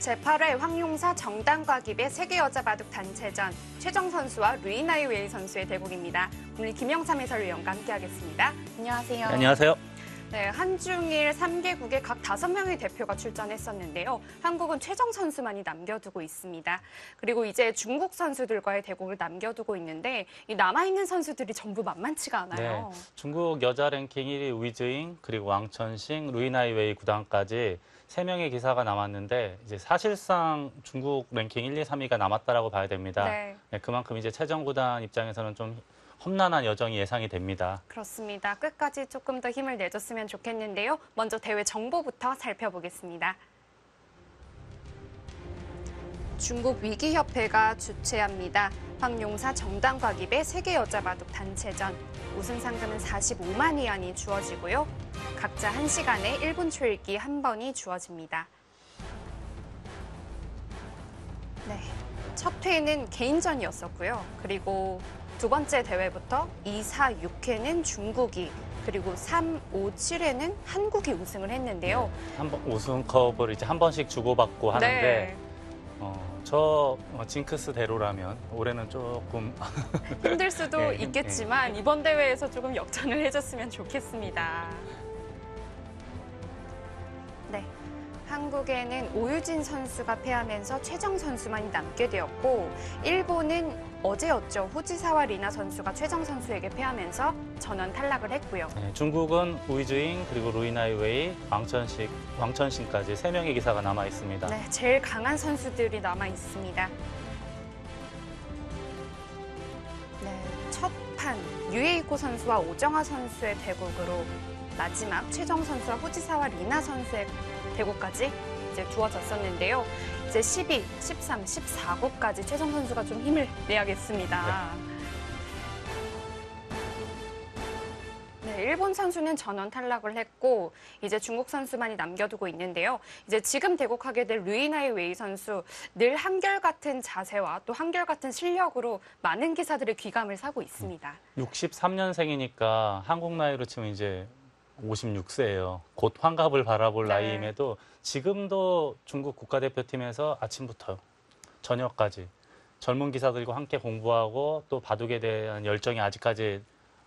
제8회 황용사 정단과깁의 세계 여자 바둑 단체전 최정 선수와 루이나이 웨이 선수의 대국입니다. 오늘 김영삼 해설위원과 함께하겠습니다. 안녕하세요. 안녕하세요. 네, 한중일 3개국의 각 5명의 대표가 출전했었는데요. 한국은 최정 선수만이 남겨두고 있습니다. 그리고 이제 중국 선수들과의 대국을 남겨두고 있는데 이 남아있는 선수들이 전부 만만치가 않아요. 네, 중국 여자 랭킹 1위 위즈잉, 그리고 왕천싱, 루이나이 웨이 구단까지 3명의 기사가 남았는데 이제 사실상 중국 랭킹 1, 2, 3위가 남았다라고 봐야 됩니다. 네. 네, 그만큼 이제 최정 구단 입장에서는 좀 험난한 여정이 예상이 됩니다. 그렇습니다. 끝까지 조금 더 힘을 내줬으면 좋겠는데요. 먼저 대회 정보부터 살펴보겠습니다. 중국 위기협회가 주최합니다. 황용사 정단과깁의 세계 여자 바둑 단체전. 우승 상금은 45만 위안이 주어지고요. 각자 1시간에 1분 초읽기 1번이 주어집니다. 네, 첫 회는 개인전이었었고요. 그리고 두 번째 대회부터 2, 4, 6회는 중국이, 그리고 3, 5, 7회는 한국이 우승을 했는데요. 한번 우승컵을 이제 한 번씩 주고받고 하는데 저 징크스대로라면 올해는 조금 힘들 수도 네, 있겠지만 이번 대회에서 조금 역전을 해줬으면 좋겠습니다. 네, 한국에는 오유진 선수가 패하면서 최정 선수만이 남게 되었고 일본은 어제였죠. 후지사와 리나 선수가 최정 선수에게 패하면서 전원 탈락을 했고요. 네, 중국은 위즈잉, 그리고 루이나이 웨이, 왕천싱까지 3명의 기사가 남아 있습니다. 네, 제일 강한 선수들이 남아 있습니다. 네, 첫 판 유에이코 선수와 오정아 선수의 대국으로 마지막 최정 선수와 후지사와 리나 선수의 대국까지 이제 두어졌었는데요. 이제 12, 13, 14국까지 최정 선수가 좀 힘을 내야겠습니다. 네, 일본 선수는 전원 탈락을 했고 이제 중국 선수만이 남겨두고 있는데요. 이제 지금 대국하게 될 루이나이 웨이 선수 늘 한결같은 자세와 또 한결같은 실력으로 많은 기사들의 귀감을 사고 있습니다. 63년생이니까 한국 나이로 치면 이제 56세예요. 곧 환갑을 바라볼 네. 나이임에도 지금도 중국 국가대표팀에서 아침부터 저녁까지 젊은 기사들과 함께 공부하고 또 바둑에 대한 열정이 아직까지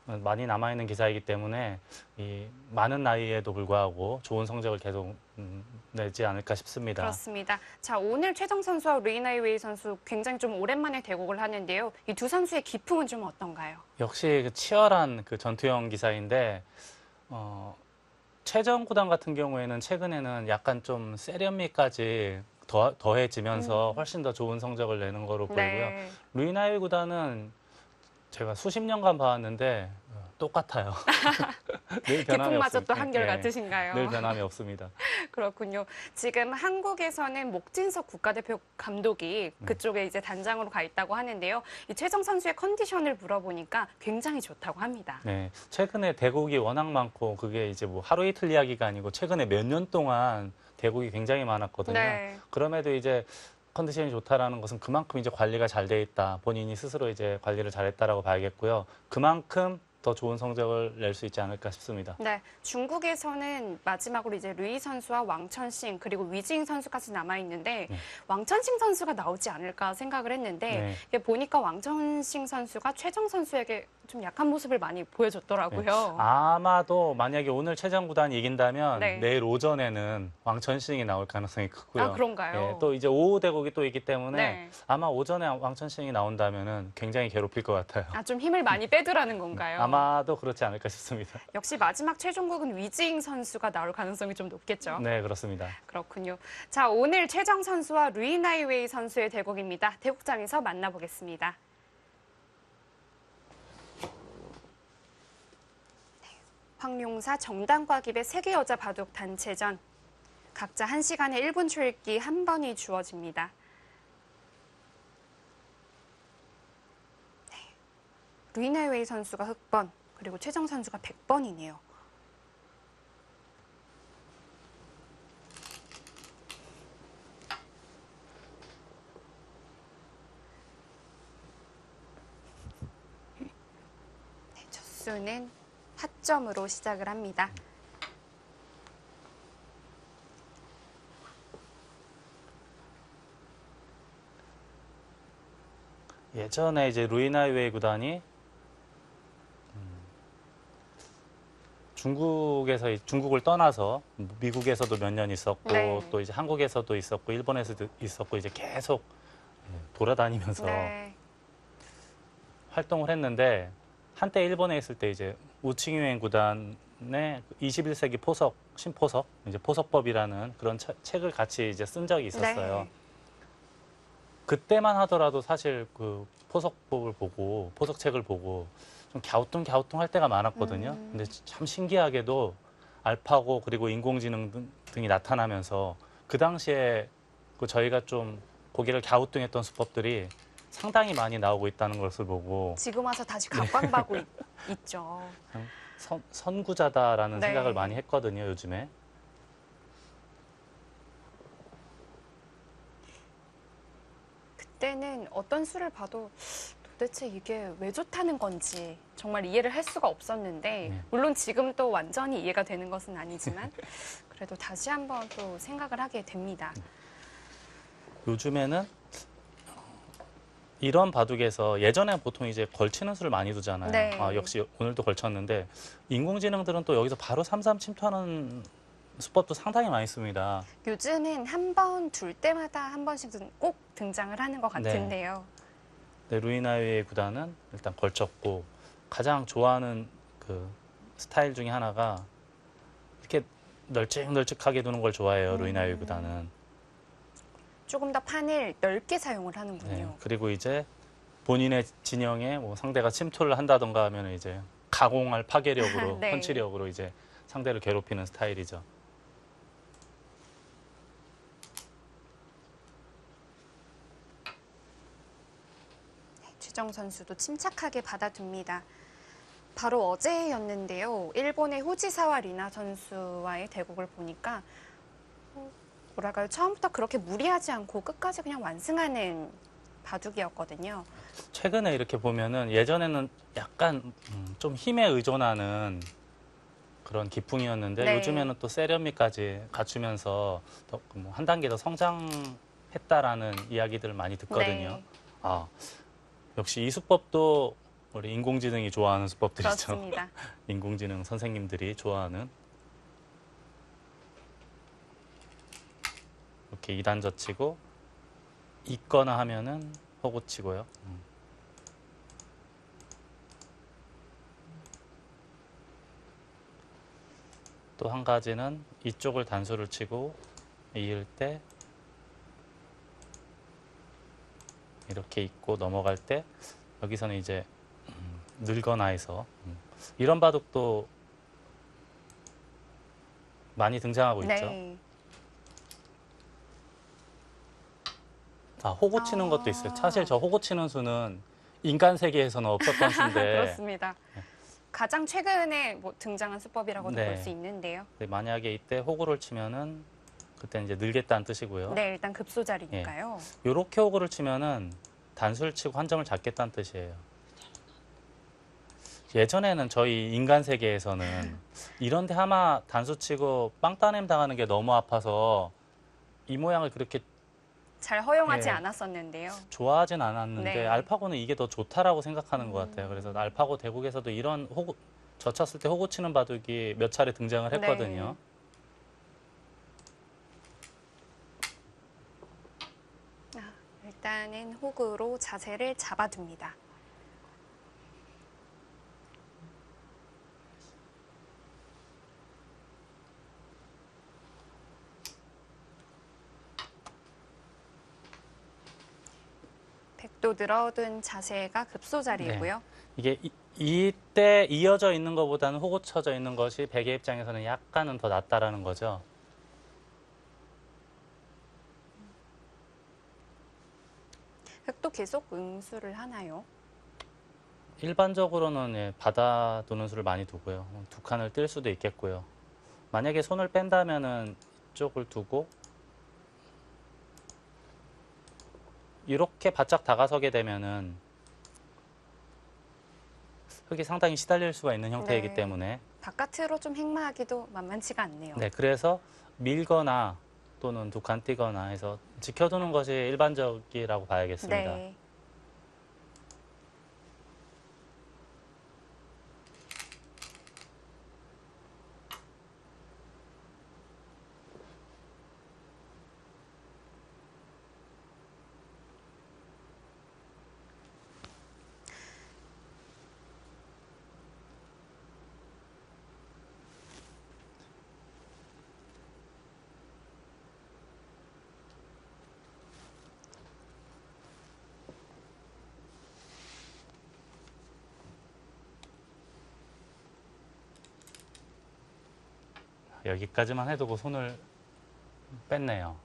많이 남아있는 기사이기 때문에 이 많은 나이에도 불구하고 좋은 성적을 계속 내지 않을까 싶습니다. 그렇습니다. 자, 오늘 최정 선수와 루이나이 웨이 선수 굉장히 좀 오랜만에 대국을 하는데요. 이 두 선수의 기풍은 좀 어떤가요? 역시 그 치열한 그 전투형 기사인데 최정 구단 같은 경우에는 최근에는 약간 좀 세련미까지 더해지면서 훨씬 더 좋은 성적을 내는 거로 보이고요. 네. 루이나이 구단은 제가 수십 년간 봐왔는데 똑같아요. 늘 변함이 기풍마저 또 없습니다. 한결같으신가요? 늘 변함이 없습니다. 그렇군요. 지금 한국에서는 목진석 국가대표 감독이 그쪽에 이제 단장으로 가 있다고 하는데요. 이 최정 선수의 컨디션을 물어보니까 굉장히 좋다고 합니다. 네, 최근에 대국이 워낙 많고 그게 이제 뭐 하루 이틀 이야기가 아니고 최근에 몇 년 동안 대국이 굉장히 많았거든요. 네. 그럼에도 이제 컨디션이 좋다라는 것은 그만큼 이제 관리가 잘 돼 있다. 본인이 스스로 이제 관리를 잘했다라고 봐야겠고요. 그만큼 더 좋은 성적을 낼 수 있지 않을까 싶습니다. 네, 중국에서는 마지막으로 이제 루이 선수와 왕천싱 그리고 위징 선수까지 남아 있는데 왕천싱 선수가 나오지 않을까 생각을 했는데 이게 보니까 왕천싱 선수가 최정 선수에게 좀 약한 모습을 많이 보여줬더라고요. 아마도 만약에 오늘 최정 구단이 이긴다면 네. 내일 오전에는 왕천싱이 나올 가능성이 크고요. 아, 그런가요? 또 이제 오후 대국이 또 있기 때문에 네. 아마 오전에 왕천싱이 나온다면은 굉장히 괴롭힐 것 같아요. 아, 좀 힘을 많이 빼두라는 건가요? 아마도 그렇지 않을까 싶습니다. 역시 마지막 최종국은 위징 선수가 나올 가능성이 좀 높겠죠. 네, 그렇습니다. 그렇군요. 자, 오늘 최정 선수와 루이나이 웨이 선수의 대국입니다. 대국장에서 만나보겠습니다. 황용사 정단과깁의 세계 여자 바둑 단체전. 각자 1시간에 1분 초읽기 1번이 주어집니다. 네. 루이나이 웨이 선수가 흑번, 그리고 최정 선수가 100번이네요. 네, 첫 수는 타점으로 시작을 합니다. 예전에 이제 루이나이웨이 구단이 중국을 떠나서 미국에서도 몇 년 있었고 네. 또 이제 한국에서도 있었고 일본에서도 있었고 이제 계속 돌아다니면서 네. 활동을 했는데 한때 일본에 있을 때 이제 우칭유엔 구단의 21세기 포석 신포석 이제 포석법이라는 그런 책을 같이 이제 쓴 적이 있었어요. 네. 그때만 하더라도 사실 그 포석법을 보고 포석책을 보고 좀 갸우뚱할 때가 많았거든요. 근데 참 신기하게도 알파고 그리고 인공지능 등이 나타나면서 그 당시에 그 저희가 좀 고개를 갸우뚱했던 수법들이 상당히 많이 나오고 있다는 것을 보고 지금 와서 다시 각광받고 있죠. 그냥 선구자다라는 네. 생각을 많이 했거든요, 요즘에. 그때는 어떤 수를 봐도 도대체 이게 왜 좋다는 건지 정말 이해를 할 수가 없었는데 네. 물론 지금 또 완전히 이해가 되는 것은 아니지만 그래도 다시 한번 또 생각을 하게 됩니다. 요즘에는 이런 바둑에서 예전에 보통 이제 걸치는 수를 많이 두잖아요. 네. 아, 역시 오늘도 걸쳤는데 인공지능들은 또 여기서 바로 3-3 침투하는 수법도 상당히 많이 씁니다. 요즘은 한 번 둘 때마다 한 번씩은 꼭 등장을 하는 것 네. 같은데요. 네, 루이나이웨이 구단은 일단 걸쳤고 가장 좋아하는 그 스타일 중에 하나가 이렇게 널찍널찍하게 두는 걸 좋아해요. 루이나이웨이 구단은. 조금 더 판을 넓게 사용을 하는군요. 네, 그리고 이제 본인의 진영에 뭐 상대가 침투를 한다던가 하면 이제 가공할 파괴력으로, 네. 펀치력으로 이제 상대를 괴롭히는 스타일이죠. 최정 선수도 침착하게 받아둡니다. 바로 어제였는데요. 일본의 호지사와 리나 선수와의 대국을 보니까 뭐랄까요, 처음부터 그렇게 무리하지 않고 끝까지 그냥 완승하는 바둑이었거든요. 최근에 이렇게 보면은 예전에는 약간 좀 힘에 의존하는 그런 기풍이었는데 네. 요즘에는 또 세련미까지 갖추면서 한 단계 더 성장했다라는 이야기들을 많이 듣거든요. 네, 아, 역시 이 수법도 우리 인공지능이 좋아하는 수법들이죠. 그렇습니다. 인공지능 선생님들이 좋아하는 이렇게 2단 젖히고 있거나 하면은 호구 치고요. 또 한 가지는 이쪽을 단수를 치고 이을 때 이렇게 있고 넘어갈 때 여기서는 이제 늘거나 해서 이런 바둑도 많이 등장하고 있죠. 네. 아, 호구 치는 것도 있어요. 사실 저 호구 치는 수는 인간 세계에서는 없었던 수인데 그렇습니다. 가장 최근에 뭐 등장한 수법이라고도 네. 볼 수 있는데요. 만약에 이때 호구를 치면은 그때 이제 늘겠다는 뜻이고요. 네, 일단 급소자리니까요. 요렇게 호구를 치면은 단수를 치고 한 점을 잡겠다는 뜻이에요. 예전에는 저희 인간 세계에서는 이런데 하마 단수 치고 빵 따냄 당하는 게 너무 아파서 이 모양을 그렇게 잘 허용하지 네. 않았었는데요. 좋아하진 않았는데 네. 알파고는 이게 더 좋다라고 생각하는 것 같아요. 그래서 알파고 대국에서도 이런 호구 젖혔을 때 호구 치는 바둑이 몇 차례 등장을 했거든요. 일단은 호구로 자세를 잡아둡니다. 백도 늘어둔 자세가 급소자리고요. 이게 이때 이어져 있는 것보다는 호구 쳐져 있는 것이 백의 입장에서는 약간은 더 낫다라는 거죠. 흑도 계속 응수를 하나요? 일반적으로는 받아두는 수를 많이 두고요. 두 칸을 뜰 수도 있겠고요. 만약에 손을 뺀다면은 이쪽을 두고 이렇게 바짝 다가서게 되면은 흙이 상당히 시달릴 수가 있는 형태이기 네. 때문에 바깥으로 좀 행마하기도 만만치가 않네요. 네, 그래서 밀거나 또는 두 칸 띄거나 해서 지켜두는 것이 일반적이라고 봐야겠습니다. 네. 여기까지만 해두고 손을 뺐네요.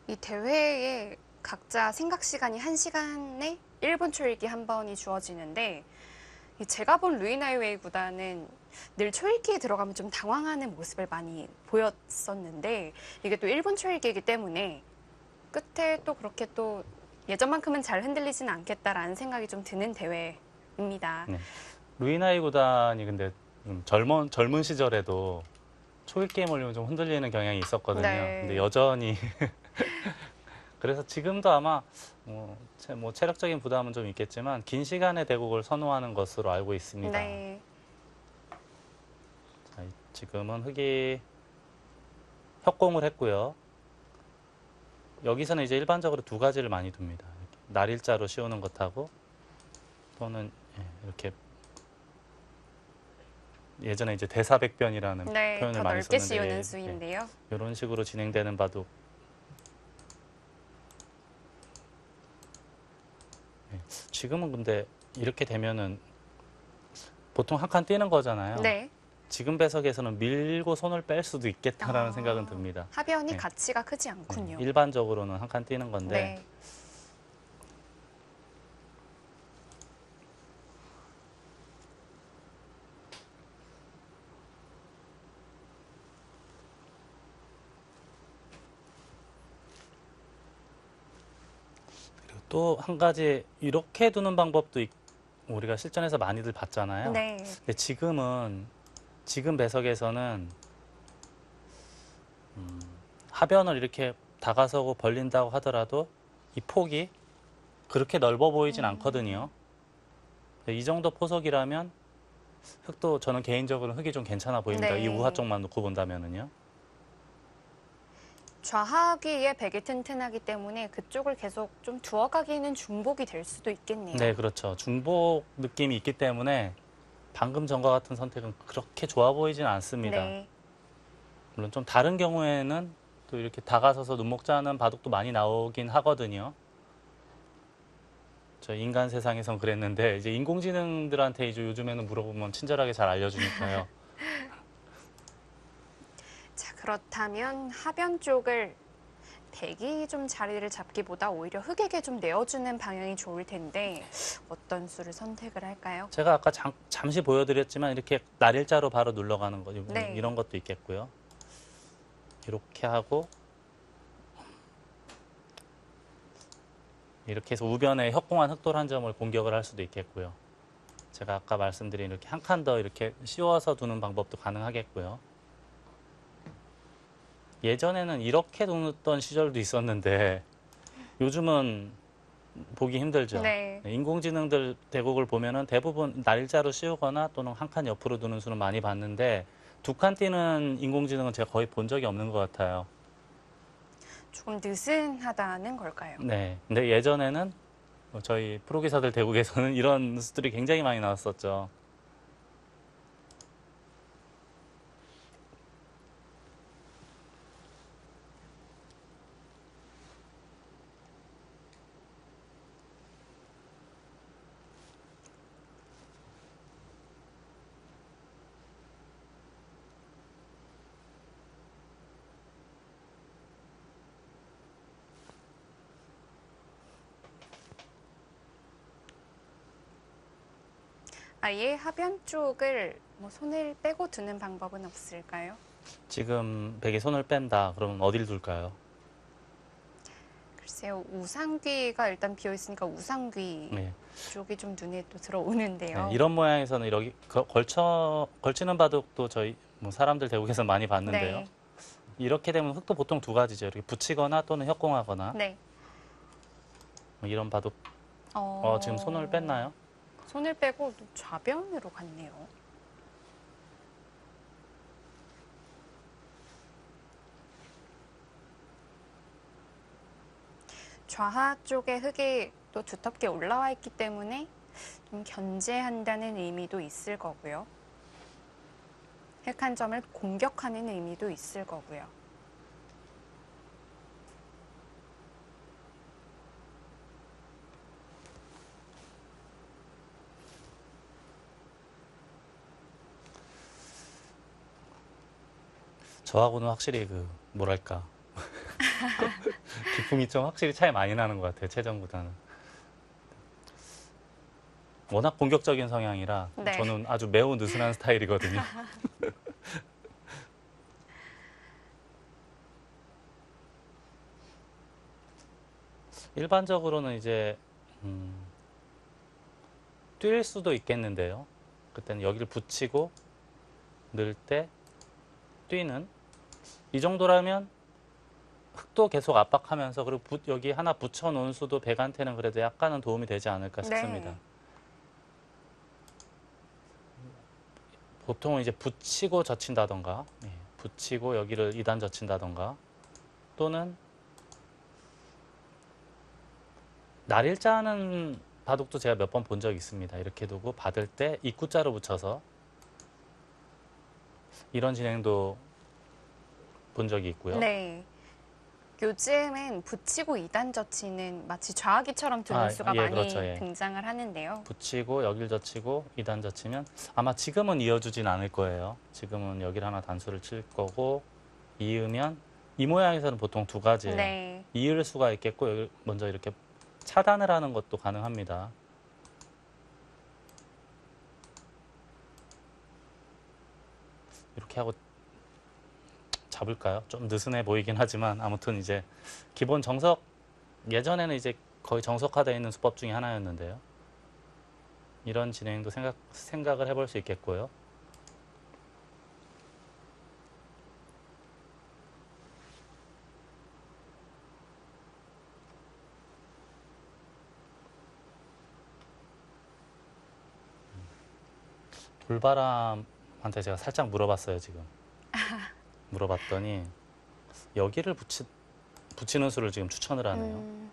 이 대회에 각자 생각 시간이 1시간에 1분 초읽기 한 번이 주어지는데 이 제가 본 루이나이웨이 구단은 늘 초읽기에 들어가면 좀 당황하는 모습을 많이 보였었는데 이게 또 1분 초읽기이기 때문에 끝에 또 그렇게 또 예전만큼은 잘 흔들리지는 않겠다라는 생각이 좀 드는 대회입니다. 네. 루이나이 구단이 근데 젊은 시절에도 초일 게임 올리면 좀 흔들리는 경향이 있었거든요. 네. 근데 여전히 그래서 지금도 아마 뭐 체력적인 부담은 좀 있겠지만 긴 시간의 대국을 선호하는 것으로 알고 있습니다. 네. 자, 지금은 흑이 협공을 했고요. 여기서는 이제 일반적으로 두 가지를 많이 둡니다. 이렇게 날일자로 씌우는 것하고 또는 이렇게 예전에 이제 대사백변이라는 네, 표현을 더 많이 넓게 썼는데 씌우는 수인데요. 이런 식으로 진행되는 바둑. 지금은 근데 이렇게 되면은 보통 한 칸 뛰는 거잖아요. 네. 지금 배석에서는 밀고 손을 뺄 수도 있겠다라는 아, 생각은 듭니다. 하변이 네. 가치가 크지 않군요. 일반적으로는 한 칸 뛰는 건데 네. 또 한 가지 이렇게 두는 방법도 우리가 실전에서 많이들 봤잖아요. 네. 근데 지금 배석에서는 하변을 이렇게 다가서고 벌린다고 하더라도 이 폭이 그렇게 넓어 보이진 않거든요. 이 정도 포석이라면 흑도 저는 개인적으로 흑이 좀 괜찮아 보입니다. 네. 이 우하 쪽만 놓고 본다면은요. 좌하귀에 백이 튼튼하기 때문에 그쪽을 계속 좀 두어가기는 중복이 될 수도 있겠네요. 네, 그렇죠. 중복 느낌이 있기 때문에 방금 전과 같은 선택은 그렇게 좋아 보이진 않습니다. 네. 물론 좀 다른 경우에는 또 이렇게 다가서서 눈목자는 바둑도 많이 나오긴 하거든요. 저 인간 세상에선 그랬는데 이제 인공지능들한테 이제 요즘에는 물어보면 친절하게 잘 알려주니까요. 자, 그렇다면 하변 쪽을 백이 좀 자리를 잡기보다 오히려 흑에게 좀 내어주는 방향이 좋을 텐데 어떤 수를 선택을 할까요? 제가 아까 잠시 보여드렸지만 이렇게 날일자로 바로 눌러가는 거 네. 이런 것도 있겠고요. 이렇게 하고 이렇게 해서 우변에 협공한 흑돌 한 점을 공격을 할 수도 있겠고요. 제가 아까 말씀드린 이렇게 한 칸 더 이렇게 씌워서 두는 방법도 가능하겠고요. 예전에는 이렇게 두던 시절도 있었는데 요즘은 보기 힘들죠. 네. 인공지능들 대국을 보면은 대부분 날짜로 씌우거나 또는 한 칸 옆으로 두는 수는 많이 봤는데 두 칸 뛰는 인공지능은 제가 거의 본 적이 없는 것 같아요. 조금 느슨하다는 걸까요? 네. 근데 예전에는 저희 프로기사들 대국에서는 이런 수들이 굉장히 많이 나왔었죠. 아예 하변 쪽을 뭐 손을 빼고 두는 방법은 없을까요? 지금 백이 손을 뺀다. 그러면 어딜 둘까요? 글쎄요, 우상귀가 일단 비어 있으니까 우상귀 네. 쪽이 좀 눈에 또 들어오는데요. 네, 이런 모양에서는 여기 걸치는 바둑도 저희 뭐 사람들 대국에서 많이 봤는데요. 네. 이렇게 되면 흑도 보통 두 가지죠. 이렇게 붙이거나 또는 협공하거나 네. 뭐 이런 바둑. 지금 손을 뺐나요? 손을 빼고 또 좌변으로 갔네요. 좌하 쪽에 흑이 또 두텁게 올라와 있기 때문에 좀 견제한다는 의미도 있을 거고요. 흑 한 점을 공격하는 의미도 있을 거고요. 저하고는 확실히 그 뭐랄까 기품이 좀 확실히 차이 많이 나는 것 같아요. 최전보다는. 워낙 공격적인 성향이라 네. 저는 아주 매우 느슨한 스타일이거든요. 일반적으로는 이제 뛸 수도 있겠는데요. 그때는 여기를 붙이고 넣을 때 뛰는 이 정도라면 흙도 계속 압박하면서 그리고 여기 하나 붙여놓은 수도 백한테는 그래도 약간은 도움이 되지 않을까 싶습니다. 네. 보통은 이제 붙이고 젖힌다던가 붙이고 여기를 2단 젖힌다던가 또는 날일자 하는 바둑도 제가 몇 번 본 적이 있습니다. 이렇게 두고 받을 때 입구자로 붙여서 이런 진행도 본 적이 있고요. 네. 요즘은 붙이고 2단 젖히는 마치 좌하기처럼 두는 아, 수가 예, 많이 그렇죠, 예. 등장을 하는데요. 붙이고 여길 젖히고 2단 젖히면 아마 지금은 이어주진 않을 거예요. 지금은 여기를 하나 단수를 칠 거고 이으면 이 모양에서는 보통 두 가지예요. 네. 이을 수가 있겠고 여기 먼저 이렇게 차단을 하는 것도 가능합니다. 이렇게 하고 잡을까요? 좀 느슨해 보이긴 하지만 아무튼 이제 기본 정석 예전에는 이제 거의 정석화되어 있는 수법 중에 하나였는데요. 이런 진행도 생각을 해볼 수 있겠고요. 돌바람한테 제가 살짝 물어봤어요, 지금. 물어봤더니 여기를 붙이는 수를 지금 추천을 하네요.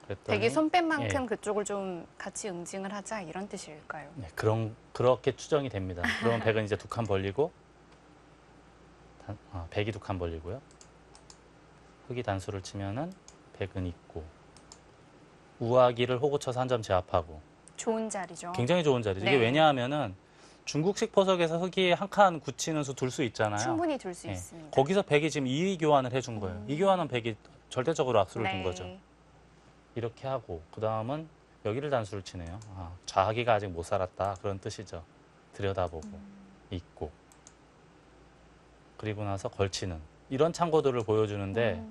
그랬더니 백이 손뺀만큼 예. 그쪽을 좀 같이 응징을 하자 이런 뜻일까요? 네, 그렇게 추정이 됩니다. 그러면 백은 이제 두 칸 벌리고 백이 두 칸 벌리고요. 흑이 단수를 치면은 백은 있고 우아기를 호구 쳐서 한 점 제압하고 좋은 자리죠. 굉장히 좋은 자리죠. 이게 네. 왜냐하면은 중국식 포석에서 흑이 한 칸 굳히는 수 둘 수 있잖아요. 충분히 둘 수 예. 있습니다. 거기서 백이 지금 이 교환을 해준 거예요. 이 교환은 백이 절대적으로 악수를 둔 거죠. 이렇게 하고 그 다음은 여기를 단수를 치네요. 좌하기가 아직 못 살았다 그런 뜻이죠. 들여다보고 있고 그리고 나서 걸치는 이런 참고들을 보여주는데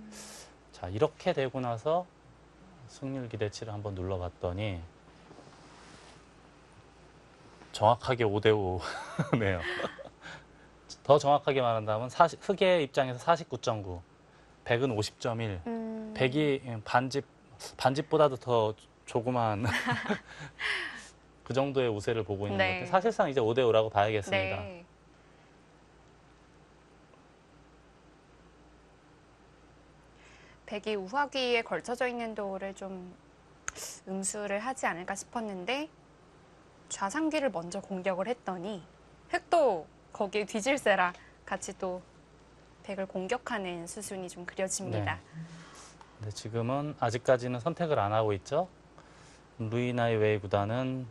자 이렇게 되고 나서 승률 기대치를 한번 눌러봤더니 정확하게 5대5네요. 더 정확하게 말한다면 흑의 입장에서 49.9, 백은 50.1, 백이 반집보다도 더 조그만 그 정도의 우세를 보고 있는 것 같아요. 사실상 이제 5대5라고 봐야겠습니다. 네. 백이 우하기에 걸쳐져 있는 돌을 좀 응수를 하지 않을까 싶었는데 좌상귀를 먼저 공격을 했더니 흑도 거기에 뒤질세라 같이 또 백을 공격하는 수순이 좀 그려집니다. 네. 근데 지금은 아직까지는 선택을 안 하고 있죠. 루이나이 웨이 구단은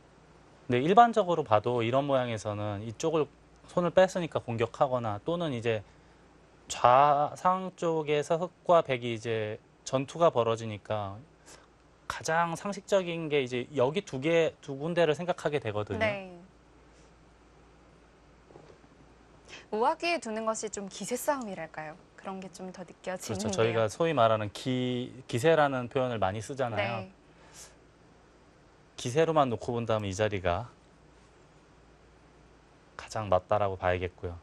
근데 일반적으로 봐도 이런 모양에서는 이쪽을 손을 뺐으니까 공격하거나 또는 이제 좌상 쪽에서 흑과 백이 이제 전투가 벌어지니까 가장 상식적인 게 이제 여기 두 군데를 생각하게 되거든요. 네. 우하기에 두는 것이 좀 기세 싸움이랄까요? 그런 게 좀 더 느껴지는데요. 그렇죠. 저희가 소위 말하는 기세라는 표현을 많이 쓰잖아요. 네. 기세로만 놓고 본다면 이 자리가 가장 맞다라고 봐야겠고요.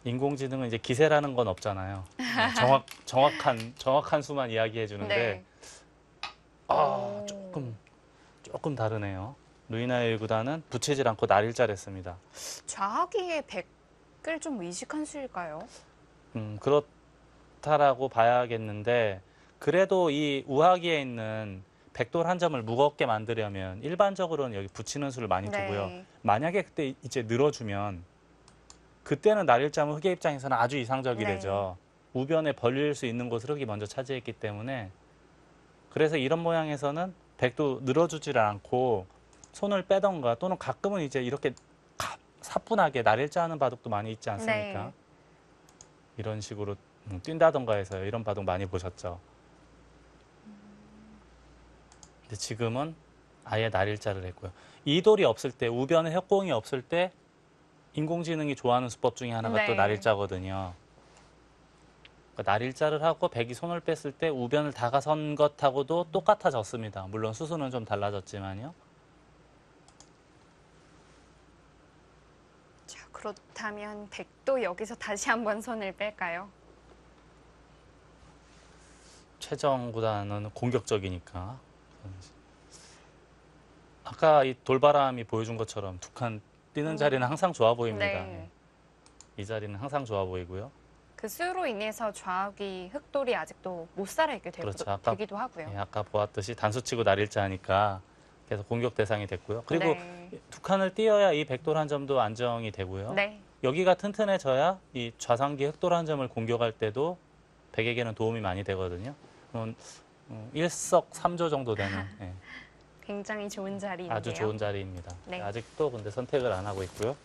인공지능은 이제 기세라는 건 없잖아요. 정확한 수만 이야기해 주는데 네. 조금 다르네요. 루이나의 구단은 붙이질 않고 날일자를 했습니다. 좌하기에 백을 좀 의식한 수일까요? 그렇다라고 봐야겠는데 그래도 이 우하기에 있는 백돌 한 점을 무겁게 만들려면 일반적으로는 여기 붙이는 수를 많이 두고요. 네. 만약에 그때 이제 늘어주면 그때는 날일자면 흑의 입장에서는 아주 이상적이 네. 되죠. 우변에 벌릴 수 있는 곳을 흑이 먼저 차지했기 때문에 그래서 이런 모양에서는 백도 늘어주질 않고 손을 빼던가 또는 가끔은 이제 이렇게 사뿐하게 날일자 하는 바둑도 많이 있지 않습니까? 네. 이런 식으로 뛴다던가 해서 이런 바둑 많이 보셨죠. 근데 지금은 아예 날일자를 했고요. 이 돌이 없을 때, 우변에 협공이 없을 때 인공지능이 좋아하는 수법 중에 하나가 또 네. 날일자거든요. 그러니까 날일자를 하고 백이 손을 뺐을 때 우변을 다가선 것하고도 똑같아졌습니다. 물론 수순은 좀 달라졌지만요. 자, 그렇다면 백도 여기서 다시 한번 손을 뺄까요? 최정 구단은 공격적이니까. 아까 이 돌바람이 보여준 것처럼 두 칸 뛰는 자리는 항상 좋아 보입니다. 네. 이 자리는 항상 좋아 보이고요. 그 수로 인해서 좌우기 흑돌이 아직도 못 살아있게 그렇죠. 아까 되기도 하고요. 예, 아까 보았듯이 단수치고 날일자 하니까 계속 공격 대상이 됐고요. 그리고 네. 두 칸을 띄어야 이 백돌 한 점도 안정이 되고요. 네. 여기가 튼튼해져야 이 좌상기 흑돌 한 점을 공격할 때도 백에게는 도움이 많이 되거든요. 일석삼조 정도 되는 예, 굉장히 좋은 자리인데요. 아주 좋은 자리입니다. 네. 아직도 근데 선택을 안 하고 있고요.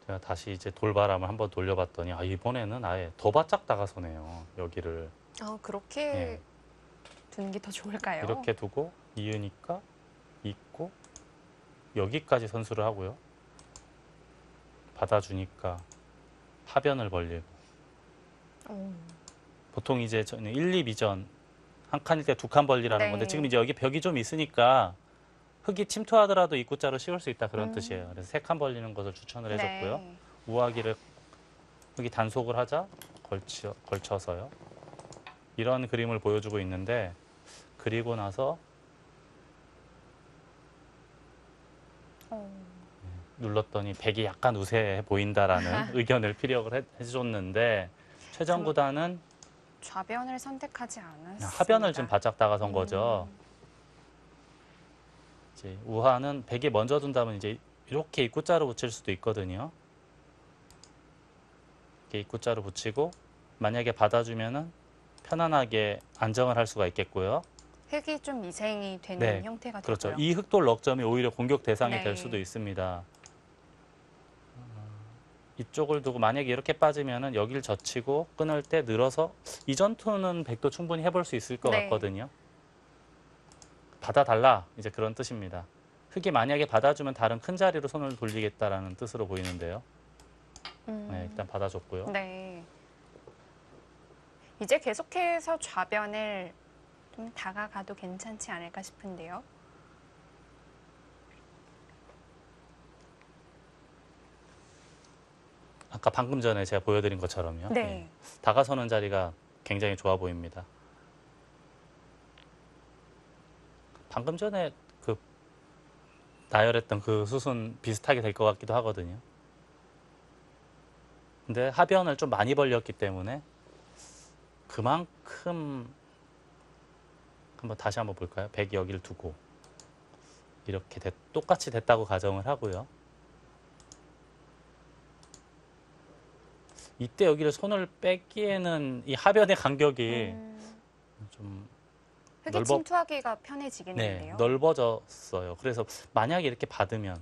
제가 다시 이제 돌바람을 한번 돌려봤더니 이번에는 아예 더 바짝 다가서네요. 여기를 그렇게 예. 두는 게 더 좋을까요? 이렇게 두고 이으니까 있고 여기까지 선수를 하고요. 받아주니까 하변을 벌리고 보통 이제 저는 1, 2, 2전 한 칸일 때 두 칸 벌리라는 네. 건데 지금 이제 여기 벽이 좀 있으니까 흑이 침투하더라도 입구자로 씌울 수 있다 그런 뜻이에요. 그래서 세 칸 벌리는 것을 추천을 해줬고요. 네. 우하기를 흑이 단속을 하자 걸쳐서요. 이런 그림을 보여주고 있는데 그리고 나서 눌렀더니 백이 약간 우세해 보인다라는 의견을 피력을 해줬는데 최정 구단은 좌변을 선택하지 않았습니다. 하변을 좀 바짝 다가선 거죠. 이제 우하는 백이 먼저 둔다면 이제 이렇게 입구자로 붙일 수도 있거든요. 이렇게 입구자로 붙이고 만약에 받아주면은 편안하게 안정을 할 수가 있겠고요. 흑이 좀 미생이 되는 네, 형태가 그렇죠. 되고요. 이 흑돌 넉점이 오히려 공격 대상이 네. 될 수도 있습니다. 이쪽을 두고 만약에 이렇게 빠지면은 여기를 젖히고 끊을 때 늘어서 이 전투는 백도 충분히 해볼 수 있을 것 네. 같거든요. 받아달라 이제 그런 뜻입니다. 흑이 만약에 받아주면 다른 큰 자리로 손을 돌리겠다라는 뜻으로 보이는데요. 네, 일단 받아줬고요. 네. 이제 계속해서 좌변을 좀 다가가도 괜찮지 않을까 싶은데요. 아까 방금 전에 제가 보여드린 것처럼요. 네. 예, 다가서는 자리가 굉장히 좋아 보입니다. 방금 전에 그 나열했던 그 수순 비슷하게 될 것 같기도 하거든요. 근데 하변을 좀 많이 벌렸기 때문에 그만큼 다시 한번 볼까요? 백이 여기를 두고 이렇게 똑같이 됐다고 가정을 하고요. 이때 여기를 손을 뺏기에는 이 하변의 간격이 좀 흑이 침투하기가 편해지겠는데요. 넓어졌어요. 그래서 만약에 이렇게 받으면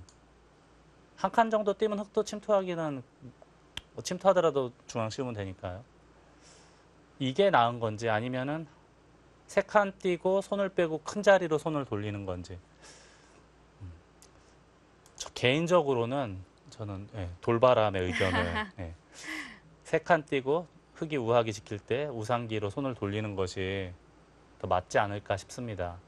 한 칸 정도 뛰면 흑도 침투하기는 침투하더라도 중앙 씌우면 되니까요. 이게 나은 건지 아니면은 세 칸 뛰고 손을 빼고 큰 자리로 손을 돌리는 건지. 저 개인적으로는 저는 돌바람의 의견을 세 칸 뛰고 흑이 우하기 지킬 때 우상기로 손을 돌리는 것이 더 맞지 않을까 싶습니다.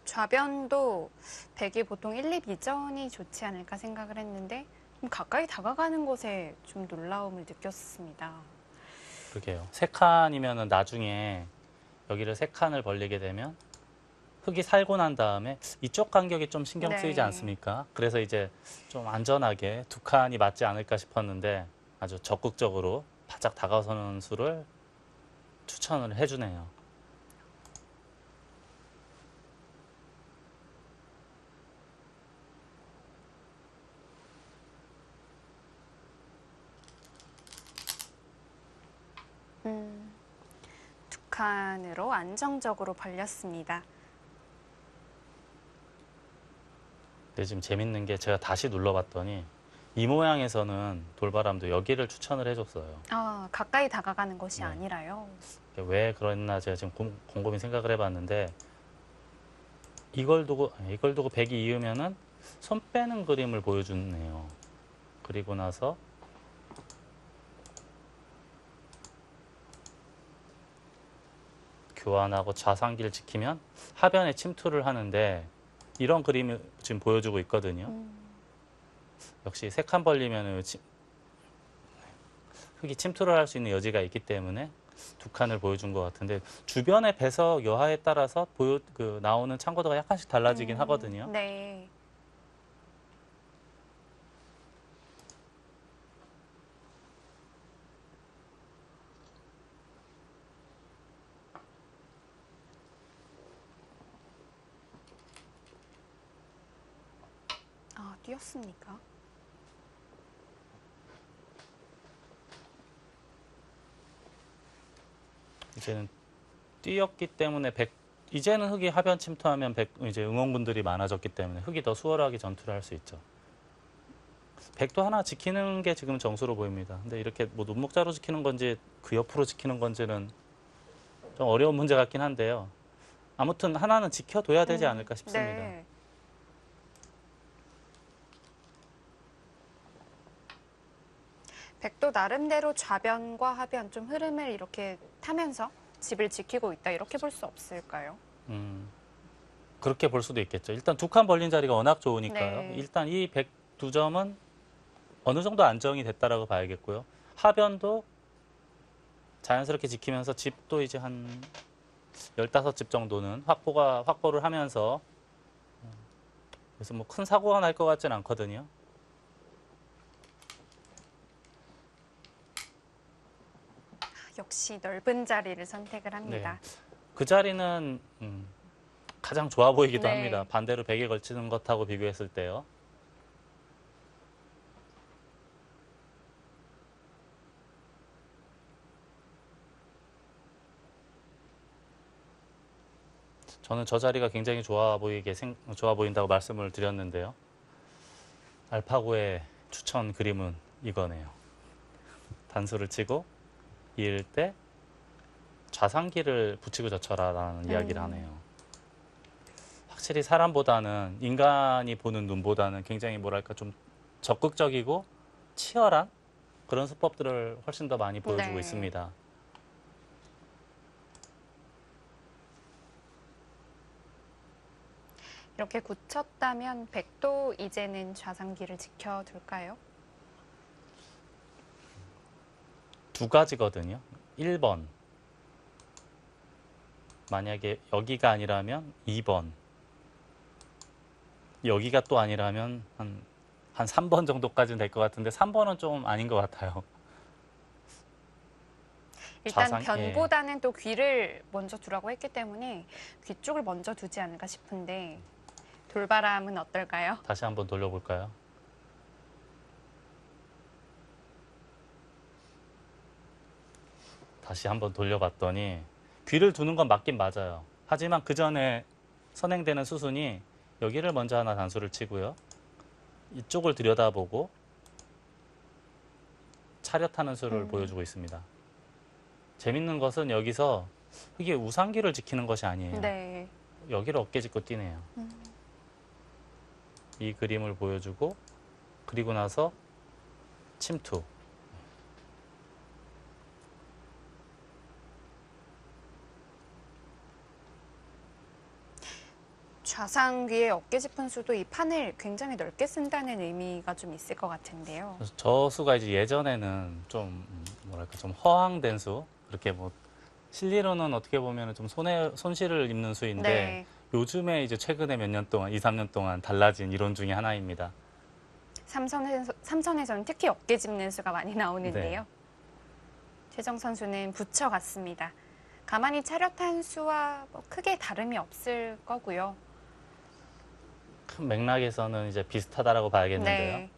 좌변도 백이 보통 1, 2, 2전이 좋지 않을까 생각을 했는데 좀 가까이 다가가는 것에 좀 놀라움을 느꼈습니다. 그러게요. 세 칸이면은 나중에 여기를 세 칸을 벌리게 되면 흙이 살고 난 다음에 이쪽 간격이 좀 신경 쓰이지 네. 않습니까? 그래서 이제 좀 안전하게 두 칸이 맞지 않을까 싶었는데 아주 적극적으로 바짝 다가서는 수를 추천을 해주네요. 두 칸으로 안정적으로 벌렸습니다. 근데 지금 재밌는 게 제가 다시 눌러봤더니 이 모양에서는 돌바람도 여기를 추천을 해줬어요. 아, 가까이 다가가는 것이 네. 아니라요. 왜 그랬나 제가 지금 곰곰이 생각을 해봤는데 이걸 두고 100이 이으면은 손 빼는 그림을 보여주네요. 그리고 나서 교환하고 좌상기를 지키면 하변에 침투를 하는데 이런 그림을 지금 보여주고 있거든요. 역시 세 칸 벌리면 흙이 침투를 할 수 있는 여지가 있기 때문에 두 칸을 보여준 것 같은데 주변의 배석 여하에 따라서 나오는 참고도가 약간씩 달라지긴 하거든요. 네. 아, 뛰었습니까? 이제는 뛰었기 때문에 이제는 흙이 하변 침투하면 이제 응원군들이 많아졌기 때문에 흙이 더 수월하게 전투를 할 수 있죠. 100도 하나 지키는 게 지금 정수로 보입니다. 근데 이렇게 뭐 눈목자로 지키는 건지 그 옆으로 지키는 건지는 좀 어려운 문제 같긴 한데요. 아무튼 하나는 지켜둬야 되지 않을까 싶습니다. 네. 백도 나름대로 좌변과 하변 좀 흐름을 이렇게 타면서 집을 지키고 있다 이렇게 볼 수 없을까요? 그렇게 볼 수도 있겠죠. 일단 두 칸 벌린 자리가 워낙 좋으니까요. 네. 일단 이 102점은 어느 정도 안정이 됐다라고 봐야겠고요. 하변도 자연스럽게 지키면서 집도 이제 한 15집 정도는 확보를 하면서 그래서 뭐 큰 사고가 날 것 같지는 않거든요. 역시 넓은 자리를 선택을 합니다. 그 자리는 가장 좋아 보이기도 네. 합니다. 반대로 벽에 걸치는 것하고 비교했을 때요. 저는 저 자리가 굉장히 좋아 보인다고 말씀을 드렸는데요. 알파고의 추천 그림은 이거네요. 단수를 치고 이을 때 좌상기를 붙이고 젖혀라라는 이야기를 하네요. 확실히 사람보다는 인간이 보는 눈보다는 굉장히 뭐랄까 좀 적극적이고 치열한 그런 수법들을 훨씬 더 많이 보여주고 네. 있습니다. 이렇게 굳혔다면 백도 이제는 좌상기를 지켜둘까요? 두 가지거든요. 1번. 만약에 여기가 아니라면 2번. 여기가 또 아니라면 한 3번 정도까지는 될 것 같은데 3번은 좀 아닌 것 같아요. 일단 좌상- 변보다는 또 귀를 먼저 두라고 했기 때문에 귀 쪽을 먼저 두지 않을까 싶은데 돌바람은 어떨까요? 다시 한번 돌려볼까요? 다시 한번 돌려봤더니 귀를 두는 건 맞긴 맞아요. 하지만 그 전에 선행되는 수순이 여기를 먼저 하나 단수를 치고요. 이쪽을 들여다보고 차렷하는 수를 보여주고 있습니다. 재밌는 것은 여기서 이게 우상기를 지키는 것이 아니에요. 네. 여기를 어깨 짚고 뛰네요. 이 그림을 보여주고 그리고 나서 침투. 좌상귀의 어깨 짚은 수도 이 판을 굉장히 넓게 쓴다는 의미가 좀 있을 것 같은데요. 그래서 저 수가 이제 예전에는 좀 뭐랄까 좀 허황된 수, 그렇게 뭐 실리로는 어떻게 보면 좀 손실을 입는 수인데 네. 요즘에 이제 최근에 몇 년 동안, 2, 3년 동안 달라진 이론 중에 하나입니다. 삼선에서는 특히 어깨 짚는 수가 많이 나오는데요. 네. 최정 선수는 붙여갔습니다. 가만히 차렷한 수와 뭐 크게 다름이 없을 거고요. 큰 맥락에서는 이제 비슷하다라고 봐야겠는데요. 네.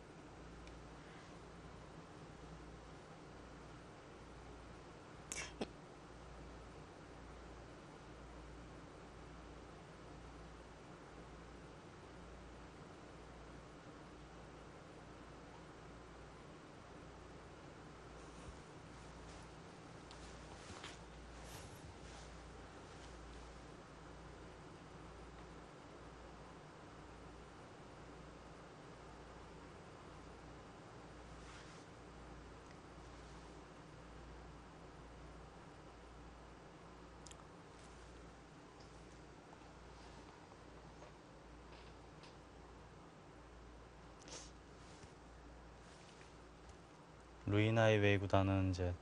루이나이웨이 구단은 이제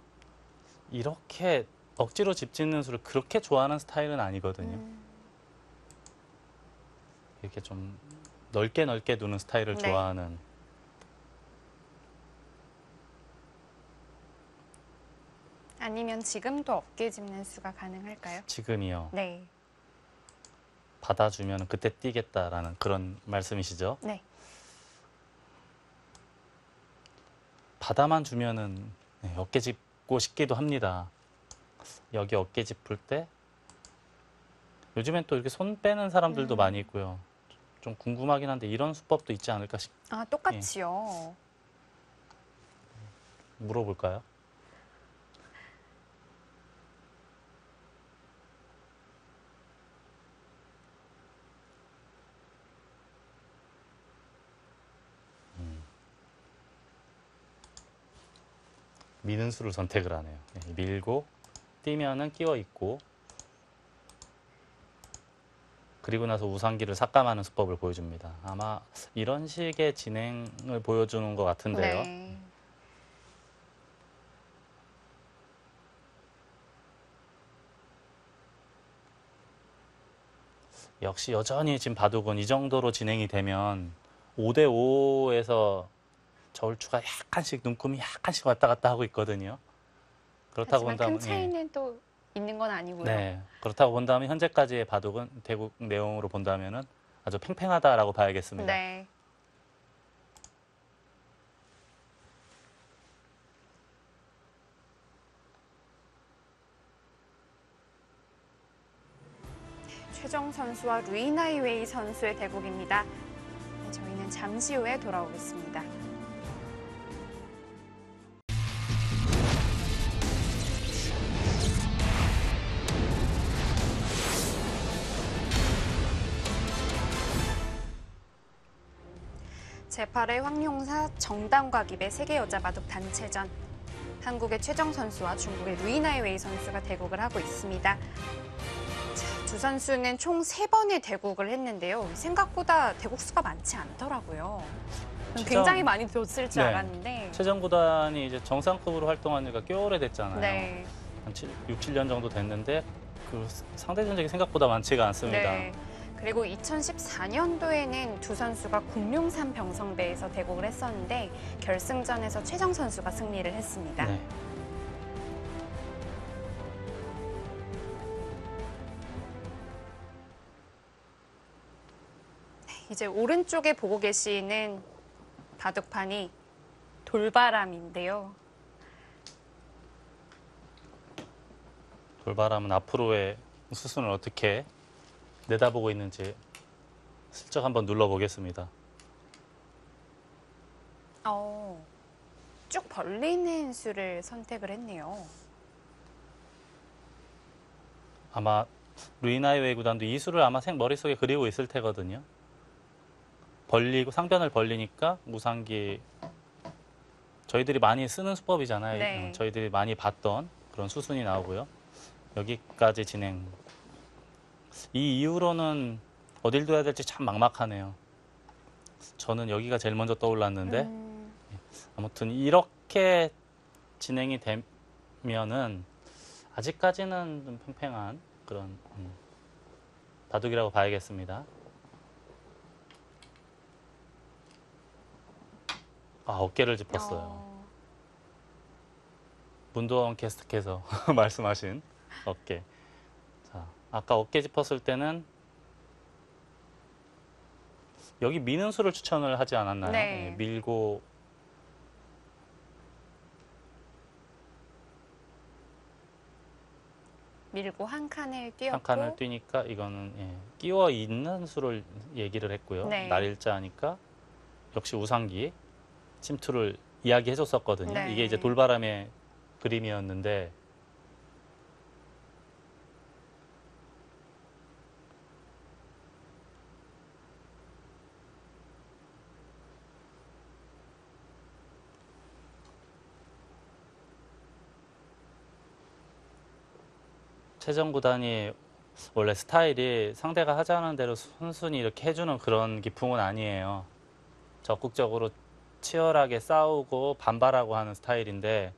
이렇게 억지로 짚짓는 수를 그렇게 좋아하는 스타일은 아니거든요. 이렇게 좀 넓게 넓게 두는 스타일을 네. 좋아하는. 아니면 지금도 어깨 짚는 수가 가능할까요? 지금이요. 네. 받아주면 그때 뛰겠다라는 그런 말씀이시죠? 네. 받아만 주면은 어깨 짚고 싶기도 합니다. 여기 어깨 짚을 때 요즘엔 또 이렇게 손 빼는 사람들도 많이 있고요. 좀 궁금하긴 한데 이런 수법도 있지 않을까 아, 똑같이요. 물어볼까요? 미는 수를 선택을 하네요. 밀고 뛰면은 끼워 있고 그리고 나서 우상기를 삭감하는 수법을 보여줍니다. 아마 이런 식의 진행을 보여주는 것 같은데요. 네. 역시 여전히 지금 바둑은 이 정도로 진행이 되면 5대 5에서 저울추가 약간씩 눈금이 약간씩 왔다 갔다 하고 있거든요. 그렇다고 하지만 본다면 큰 차이는 또 있는 건 아니고요. 네, 그렇다고 본다면 현재까지의 바둑은 대국 내용으로 본다면은 아주 팽팽하다라고 봐야겠습니다. 네. 최정 선수와 루이나이웨이 선수의 대국입니다. 네, 저희는 잠시 후에 돌아오겠습니다. 제8회 황용사 정당과깁의 세계 여자 바둑 단체전. 한국의 최정 선수와 중국의 루이나이웨이 선수가 대국을 하고 있습니다. 자, 두 선수는 총 3번의 대국을 했는데요. 생각보다 대국 수가 많지 않더라고요. 굉장히 많이 뒀을 줄 네. 알았는데. 최정 구단이 이제 정상급으로 활동한 지가 꽤 오래됐잖아요. 네. 한 6, 7년 정도 됐는데 그 상대 전적이 생각보다 많지가 않습니다. 네. 그리고 2014년도에는 두 선수가 공룡산 병성배에서 대국을 했었는데 결승전에서 최정 선수가 승리를 했습니다. 네. 이제 오른쪽에 보고 계시는 바둑판이 돌바람인데요. 돌바람은 앞으로의 수순을 어떻게 내다보고 있는지 슬쩍 한번 눌러보겠습니다. 쭉 벌리는 수를 선택을 했네요. 아마 루이나이웨이 구단도 이 수를 아마 머릿속에 그리고 있을 테거든요. 벌리고 상변을 벌리니까 무상기 저희들이 많이 쓰는 수법이잖아요. 네. 저희들이 많이 봤던 그런 수순이 나오고요. 여기까지 진행. 이 이후로는 어딜 둬야 될지 참 막막하네요. 저는 여기가 제일 먼저 떠올랐는데 아무튼 이렇게 진행이 되면은 아직까지는 좀 팽팽한 그런 바둑이라고 봐야겠습니다. 아, 어깨를 짚었어요. 문도원 캐스트께서 말씀하신 어깨. 자, 아까 어깨 짚었을 때는 여기 미는 수를 추천을 하지 않았나요? 네. 예, 밀고 밀고 한 칸을 뛰었고, 한 칸을 뛰니까 이거는 끼워 있는 수를 얘기를 했고요. 네. 날일자니까 역시 우상기 침투를 이야기해 줬었거든요. 네. 이게 이제 돌바람의 그림이었는데 최정 구단이 원래 스타일이 상대가 하자는 대로 순순히 이렇게 해주는 그런 기풍은 아니에요. 적극적으로 치열하게 싸우고 반발하고 하는 스타일인데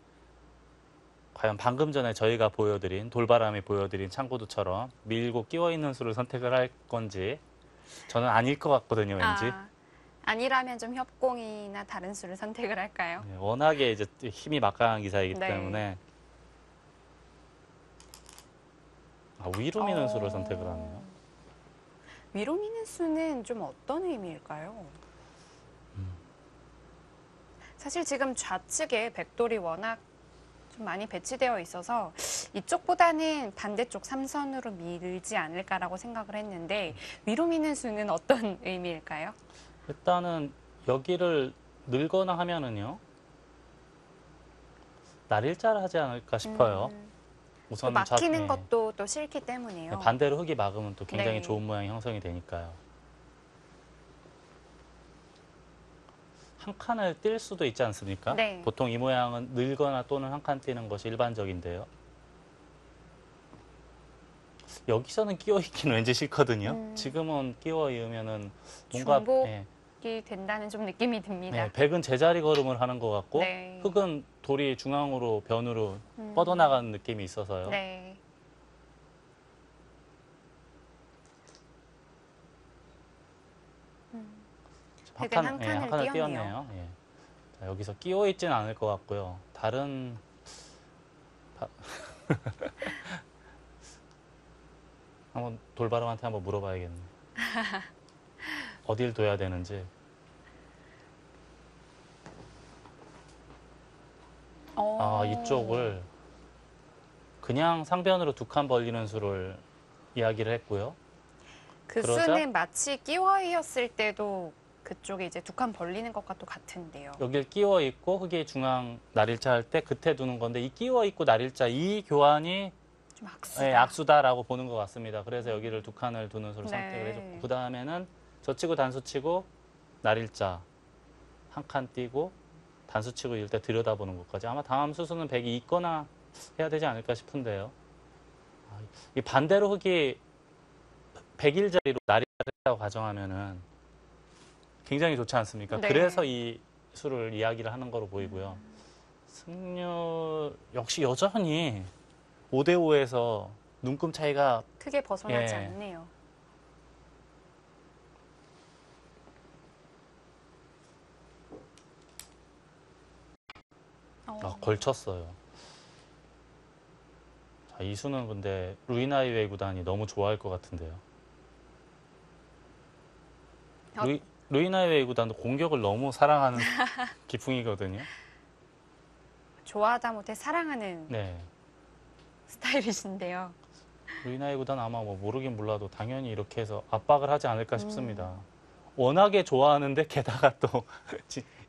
과연 방금 전에 저희가 보여드린 돌바람이 보여드린 창구두처럼 밀고 끼워 있는 수를 선택을 할 건지 저는 아닐 것 같거든요, 왠지. 아니라면 좀 협공이나 다른 수를 선택을 할까요? 워낙에 이제 힘이 막강한 기사이기 네. 때문에 위로 미는 수를 선택을 하네요. 위로 미는 수는 좀 어떤 의미일까요? 사실 지금 좌측에 백돌이 워낙 좀 많이 배치되어 있어서 이쪽보다는 반대쪽 삼선으로 밀지 않을까라고 생각을 했는데 위로 미는 수는 어떤 의미일까요? 일단은 여기를 늘거나 하면은요 날일자를 하지 않을까 싶어요. 또 우선 막히는 것도 또 싫기 때문에요. 반대로 흙이 막으면 또 굉장히 네. 좋은 모양이 형성이 되니까요. 한 칸을 뛸 수도 있지 않습니까? 네. 보통 이 모양은 늘거나 또는 한 칸 띄는 것이 일반적인데요. 여기서는 끼워 있기는 왠지 싫거든요. 지금은 끼워 있으면은 뭔가 중복이 된다는 좀 느낌이 듭니다. 백은 제자리 걸음을 하는 것 같고 네. 흙은 돌이 중앙으로 변으로 뻗어나가는 느낌이 있어서요. 네. 백은 한 칸을 띄었네요. 띄었네요. 예. 자, 여기서 끼워 있지는 않을 것 같고요. 다른 한번 돌바람한테 한번 물어봐야겠네. 어딜 둬야 되는지. 이쪽을 그냥 상변으로 두 칸 벌리는 수를 이야기를 했고요. 그 그러자 수는 마치 끼워이었을 때도 그쪽에 이제 두 칸 벌리는 것과 또 같은데요. 여길 끼워 있고 흙이 중앙 날일자 할 때 그때 두는 건데 이 끼워 있고 날일자 이 교환이 좀 악수다. 악수다라고 보는 것 같습니다. 그래서 여기를 두 칸을 두는 수를 네. 선택을 해줬고 그 다음에는 저치고 단수치고 날일자 한 칸 띄고 단수치고 이럴 때 들여다보는 것까지 아마 다음 수수는 100이 있거나 해야 되지 않을까 싶은데요. 이 반대로 흙이 100일자리로 날일자리라고 가정하면은 굉장히 좋지 않습니까? 네. 그래서 이 수를 이야기를 하는 거로 보이고요. 승률 역시 여전히 5대5에서 눈금 차이가 크게 벗어나지 예. 않네요. 걸쳤어요. 자, 이 수는 근데 루이나이웨이 구단이 너무 좋아할 것 같은데요. 루이나이웨이 구단도 공격을 너무 사랑하는 기풍이거든요. 좋아하다 못해 사랑하는 네. 스타일이신데요. 루이나이웨이 구단 아마 뭐 모르긴 몰라도 당연히 이렇게 해서 압박을 하지 않을까 싶습니다. 워낙에 좋아하는데 게다가 또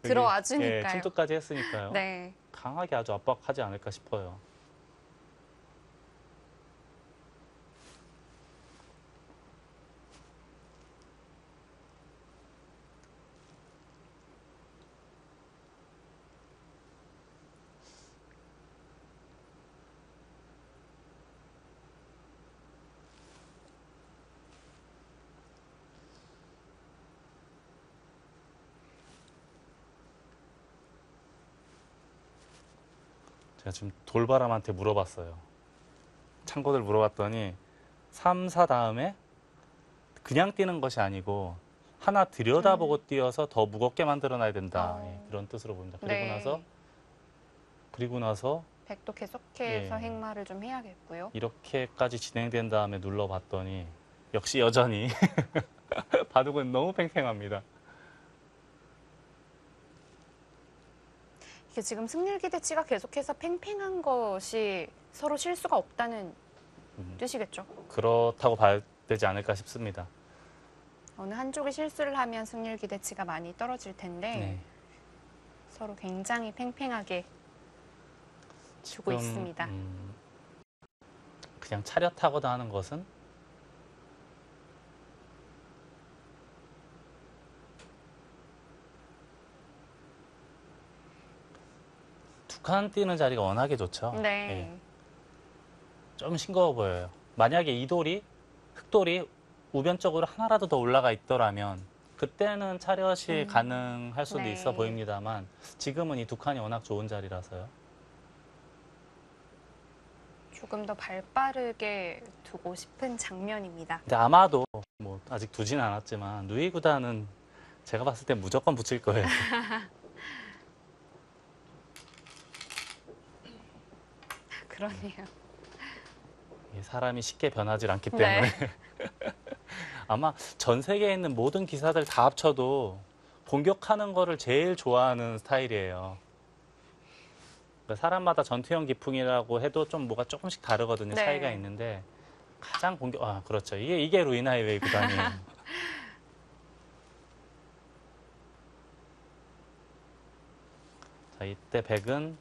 들어와 주니까요. 침투까지 했으니까요. 네. 강하게 아주 압박하지 않을까 싶어요. 제가 지금 돌바람한테 물어봤어요. 창고들 물어봤더니 3, 4 다음에 그냥 뛰는 것이 아니고 하나 들여다보고 뛰어서 더 무겁게 만들어놔야 된다. 예, 그런 뜻으로 보입니다. 그리고 나서 백도 계속해서 예. 행마를 좀 해야겠고요. 이렇게까지 진행된 다음에 눌러봤더니 역시 여전히 바둑은 너무 팽팽합니다. 이게 지금 승률 기대치가 계속해서 팽팽한 것이 서로 실수가 없다는 뜻이겠죠. 그렇다고 봐야 되지 않을까 싶습니다. 어느 한쪽이 실수를 하면 승률 기대치가 많이 떨어질 텐데 네. 서로 굉장히 팽팽하게 주고 있습니다. 그냥 차렷하고도 하는 것은 두 칸 뛰는 자리가 워낙에 좋죠. 네. 예. 좀 싱거워 보여요. 만약에 이돌이, 흑돌이 우변쪽으로 하나라도 더 올라가 있더라면 그때는 차렷이 가능할 수도 네. 있어 보입니다만 지금은 이 두 칸이 워낙 좋은 자리라서요. 조금 더 발빠르게 두고 싶은 장면입니다. 근데 아마도 뭐 아직 두진 않았지만 누이 구단은 제가 봤을 때 무조건 붙일 거예요. 그러네요. 이 사람이 쉽게 변하지 않기 때문에 네. 아마 전 세계에 있는 모든 기사들 다 합쳐도 공격하는 거를 제일 좋아하는 스타일이에요. 그러니까 사람마다 전투형 기풍이라고 해도 좀 뭐가 조금씩 다르거든요. 네. 차이가 있는데 가장 그렇죠. 이게 루이나 하이웨이 구단이에요. 자, 이때 백은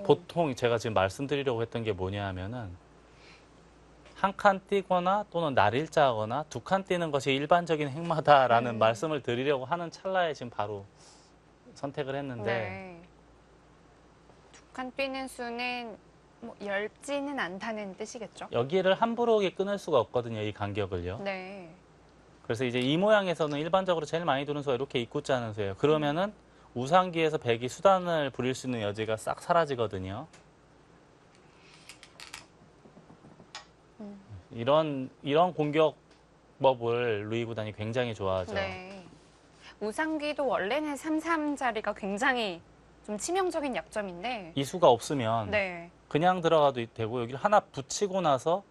보통 제가 지금 말씀드리려고 했던 게 뭐냐 하면은 한 칸 뛰거나 또는 날일자하거나 두 칸 뛰는 것이 일반적인 행마다라는 말씀을 드리려고 하는 찰나에 지금 바로 선택을 했는데 네. 두 칸 뛰는 수는 뭐 얇지는 않다는 뜻이겠죠? 여기를 함부로 끊을 수가 없거든요. 이 간격을요. 네. 그래서 이제 이 모양에서는 일반적으로 제일 많이 두는 수가 이렇게 입구자 하는 수예요. 그러면은 우상기에서 백이 수단을 부릴 수 있는 여지가 싹 사라지거든요. 이런 공격법을 루이 구단이 굉장히 좋아하죠. 네. 우상기도 원래는 3-3 자리가 굉장히 좀 치명적인 약점인데 이 수가 없으면 네. 그냥 들어가도 되고 여기를 하나 붙이고 나서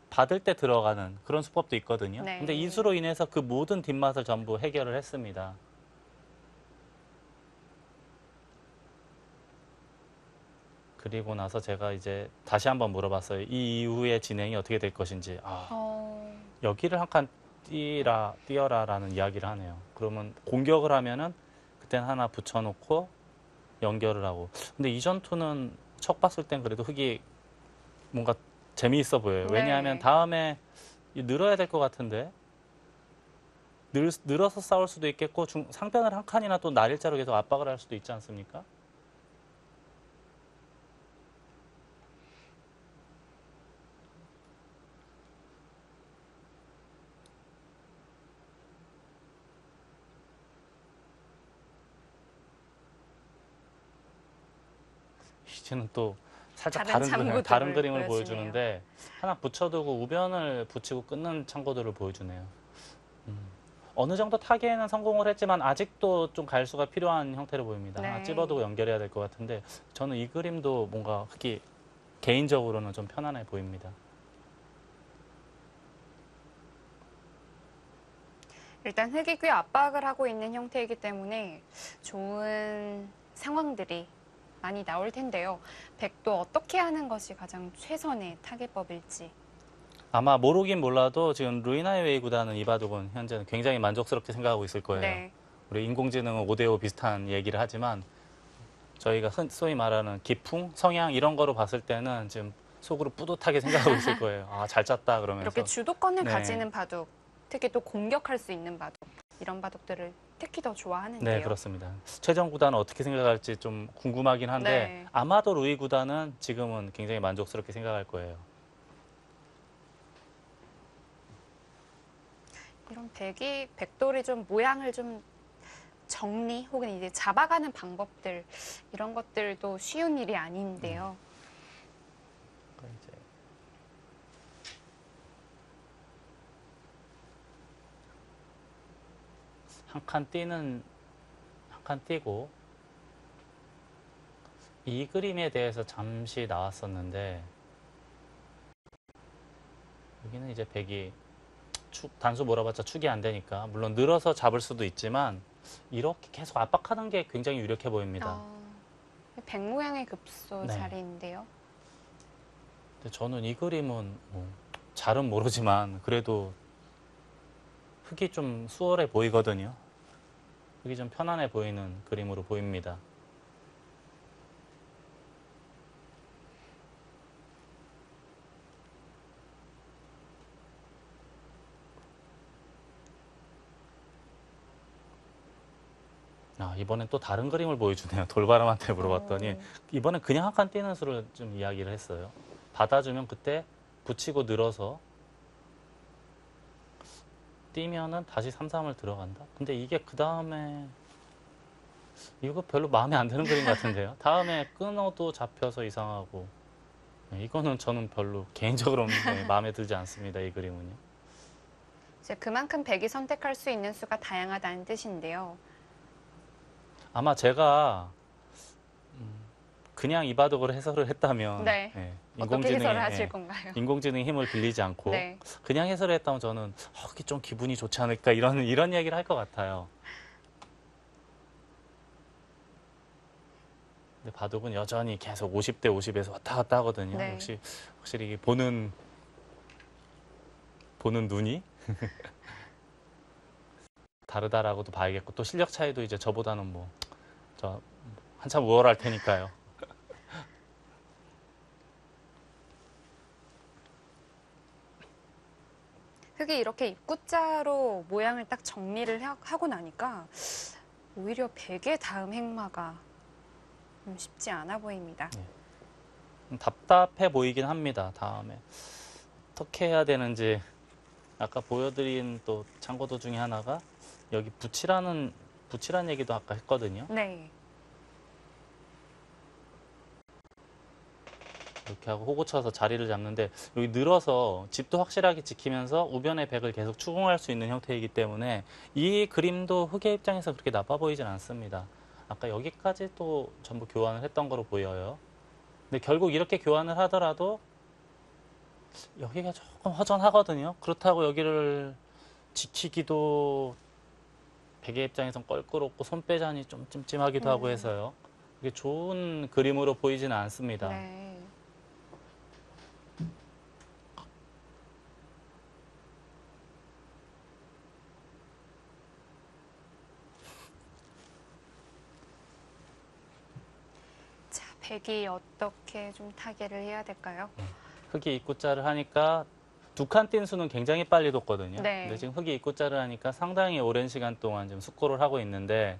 받을 때 들어가는 그런 수법도 있거든요. 네. 근데 이 수로 인해서 그 모든 뒷맛을 전부 해결을 했습니다. 그리고 나서 제가 이제 다시 한번 물어봤어요. 이 이후의 진행이 어떻게 될 것인지. 여기를 한 칸 뛰어라라는 이야기를 하네요. 그러면 공격을 하면은 그때는 하나 붙여놓고 연결을 하고. 근데 이 전투는 척 봤을 땐 그래도 흑이 뭔가 재미있어 보여요. 네. 왜냐하면 다음에 늘어야 될 것 같은데 늘어서 싸울 수도 있겠고 상변을 한 칸이나 또 날일자로 계속 압박을 할 수도 있지 않습니까? 이제는 또 살짝 다른 그림을 보여주는데 하나 붙여두고 우변을 붙이고 끊는 참고들을 보여주네요. 어느 정도 타개에는 성공을 했지만 아직도 좀 갈수가 필요한 형태로 보입니다. 네. 찝어두고 연결해야 될 것 같은데 저는 이 그림도 뭔가 흑이 개인적으로는 좀 편안해 보입니다. 일단 흑이 꽤 압박을 하고 있는 형태이기 때문에 좋은 상황들이 많이 나올 텐데요. 백도 어떻게 하는 것이 가장 최선의 타개법일지. 아마 모르긴 몰라도 지금 루이나이웨이 구단은 이 바둑은 현재는 굉장히 만족스럽게 생각하고 있을 거예요. 네. 우리 인공지능은 5대5 비슷한 얘기를 하지만 저희가 소위 말하는 기풍, 성향 이런 거로 봤을 때는 지금 속으로 뿌듯하게 생각하고 있을 거예요. 아, 잘 짰다 그러면서. 이렇게 주도권을 네. 가지는 바둑, 특히 또 공격할 수 있는 바둑, 이런 바둑들을 특히 더 좋아하는데요. 네, 그렇습니다. 최정 구단은 어떻게 생각할지 좀 궁금하긴 한데 네. 아마도 루이 구단은 지금은 굉장히 만족스럽게 생각할 거예요. 이런 백돌이 좀 모양을 좀 정리 혹은 이제 잡아가는 방법들 이런 것들도 쉬운 일이 아닌데요. 이제 한 칸 띄고 이 그림에 대해서 잠시 나왔었는데 여기는 이제 백이 단수 몰아봤자 축이 안 되니까 물론 늘어서 잡을 수도 있지만 이렇게 계속 압박하는 게 굉장히 유력해 보입니다. 백 모양의 급소 네. 자리인데요. 근데 저는 이 그림은 뭐 잘은 모르지만 그래도 흙이 좀 수월해 보이거든요. 흙이 좀 편안해 보이는 그림으로 보입니다. 이번엔 또 다른 그림을 보여주네요. 돌바람한테 물어봤더니 이번엔 그냥 한 칸 띄는 수를 좀 이야기를 했어요. 받아주면 그때 붙이고 늘어서 뛰면은 다시 3-3을 들어간다. 근데 이게 그 다음에 이거 별로 마음에 안 드는 그림 같은데요. 다음에 끊어도 잡혀서 이상하고 이거는 저는 별로 개인적으로는 마음에 들지 않습니다. 이 그림은요. 이제 그만큼 백이 선택할 수 있는 수가 다양하다는 뜻인데요. 아마 제가 그냥 이 바둑으로 해설을 했다면 네. 어떻게 해설을 하실 예, 건가요? 인공지능의 힘을 빌리지 않고 네. 그냥 해설을 했다면 저는 이게 좀 기분이 좋지 않을까 이런 얘기를 할 것 같아요. 근데 바둑은 여전히 계속 50대 50에서 왔다 갔다 하거든요. 네. 역시 확실히 보는 눈이 다르다라고도 봐야겠고 또 실력 차이도 이제 저보다는 저 한참 우월할 테니까요. 흙이 이렇게 입구자로 모양을 딱 정리를 하고 나니까 오히려 백의 다음 행마가 좀 쉽지 않아 보입니다. 답답해 보이긴 합니다. 다음에 어떻게 해야 되는지 아까 보여드린 또 참고도 중에 하나가 여기 붙이라는 얘기도 아까 했거든요. 네. 이렇게 하고 호구 쳐서 자리를 잡는데 여기 늘어서 집도 확실하게 지키면서 우변의 백을 계속 추궁할 수 있는 형태이기 때문에 이 그림도 흑의 입장에서 그렇게 나빠 보이진 않습니다. 아까 여기까지 또 전부 교환을 했던 거로 보여요. 근데 결국 이렇게 교환을 하더라도 여기가 조금 허전하거든요. 그렇다고 여기를 지키기도 백의 입장에선 껄끄럽고 손빼자니 좀 찜찜하기도 하고 해서요. 이게 좋은 그림으로 보이지는 않습니다. 네. 자, 백이 어떻게 좀 타개를 해야 될까요? 흑이 입구자를 하니까 두 칸 뛴 수는 굉장히 빨리 뒀거든요. 네. 근데 지금 흑이 입구자를 하니까 상당히 오랜 시간 동안 지금 숙고를 하고 있는데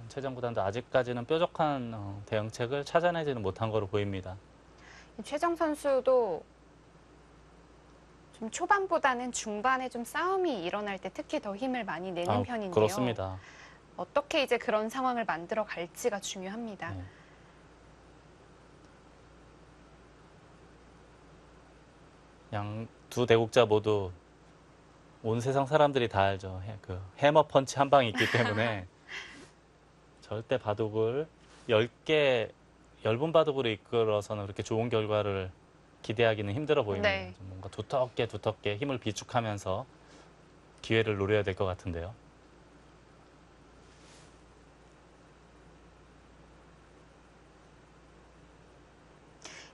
최정 구단도 아직까지는 뾰족한 대응책을 찾아내지는 못한 거로 보입니다. 최정 선수도 좀 초반보다는 중반에 좀 싸움이 일어날 때 특히 더 힘을 많이 내는 편인데요. 그렇습니다. 어떻게 이제 그런 상황을 만들어 갈지가 중요합니다. 네. 양 두 대국자 모두 온 세상 사람들이 다 알죠. 그 해머 펀치 한 방이 있기 때문에 절대 바둑을 10분 바둑으로 이끌어서는 그렇게 좋은 결과를 기대하기는 힘들어 보입니다. 네. 좀 뭔가 두텁게 힘을 비축하면서 기회를 노려야 될 것 같은데요.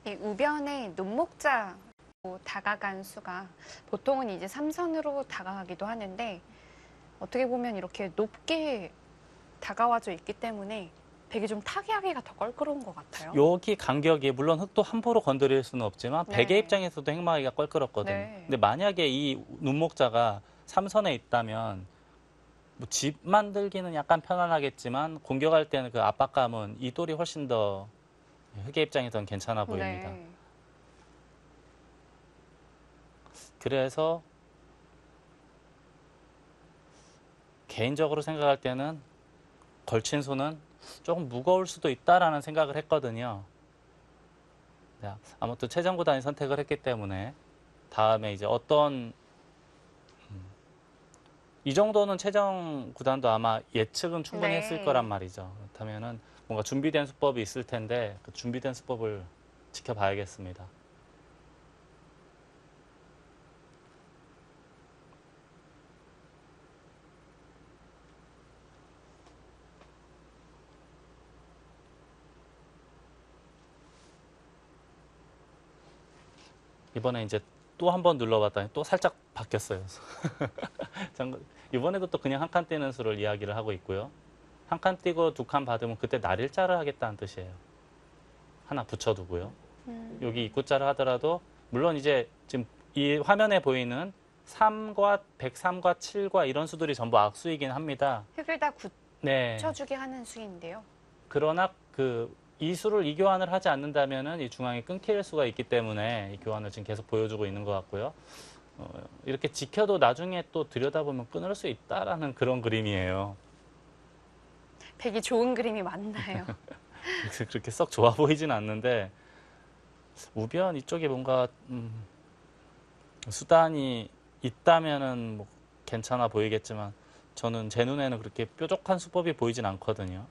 이 우변에 논목자 다가간 수가 보통은 이제 삼선으로 다가가기도 하는데 어떻게 보면 이렇게 높게 다가와져 있기 때문에 백이 좀 타개하기가 더 껄끄러운 것 같아요. 여기 간격이 물론 흙도 함부로 건드릴 수는 없지만 네. 백의 입장에서도 행마하기가 껄끄럽거든요. 네. 근데 만약에 이 눈목자가 삼선에 있다면 집 만들기는 약간 편안하겠지만 공격할 때는 그 압박감은 이 돌이 훨씬 더 흙의 입장에서는 괜찮아 보입니다. 네. 그래서 개인적으로 생각할 때는 걸친 수는 조금 무거울 수도 있다라는 생각을 했거든요. 아무튼 최정 구단이 선택을 했기 때문에 다음에 이제 어떤 이 정도는 최정 구단도 아마 예측은 충분히 네. 했을 거란 말이죠. 그렇다면은 뭔가 준비된 수법이 있을 텐데 그 준비된 수법을 지켜봐야겠습니다. 이번에 이제 또 한 번 눌러봤더니 또 살짝 바뀌었어요. 이번에도 또 그냥 한 칸 띄는 수를 이야기를 하고 있고요. 한 칸 띄고 두 칸 받으면 그때 날일자를 하겠다는 뜻이에요. 하나 붙여두고요. 여기 입구자를 하더라도 물론 이제 지금 이 화면에 보이는 3과 103과 7과 이런 수들이 전부 악수이긴 합니다. 흙을 다 네. 굳혀주게 하는 수인데요. 그러나 이 수를 이 교환을 하지 않는다면은 이 중앙이 끊길 수가 있기 때문에 이 교환을 지금 계속 보여주고 있는 것 같고요. 이렇게 지켜도 나중에 또 들여다보면 끊을 수 있다라는 그런 그림이에요. 되게 좋은 그림이 맞나요? 그래서 그렇게 썩 좋아 보이진 않는데 우변 이쪽에 뭔가 수단이 있다면은 뭐 괜찮아 보이겠지만 저는 제 눈에는 그렇게 뾰족한 수법이 보이진 않거든요.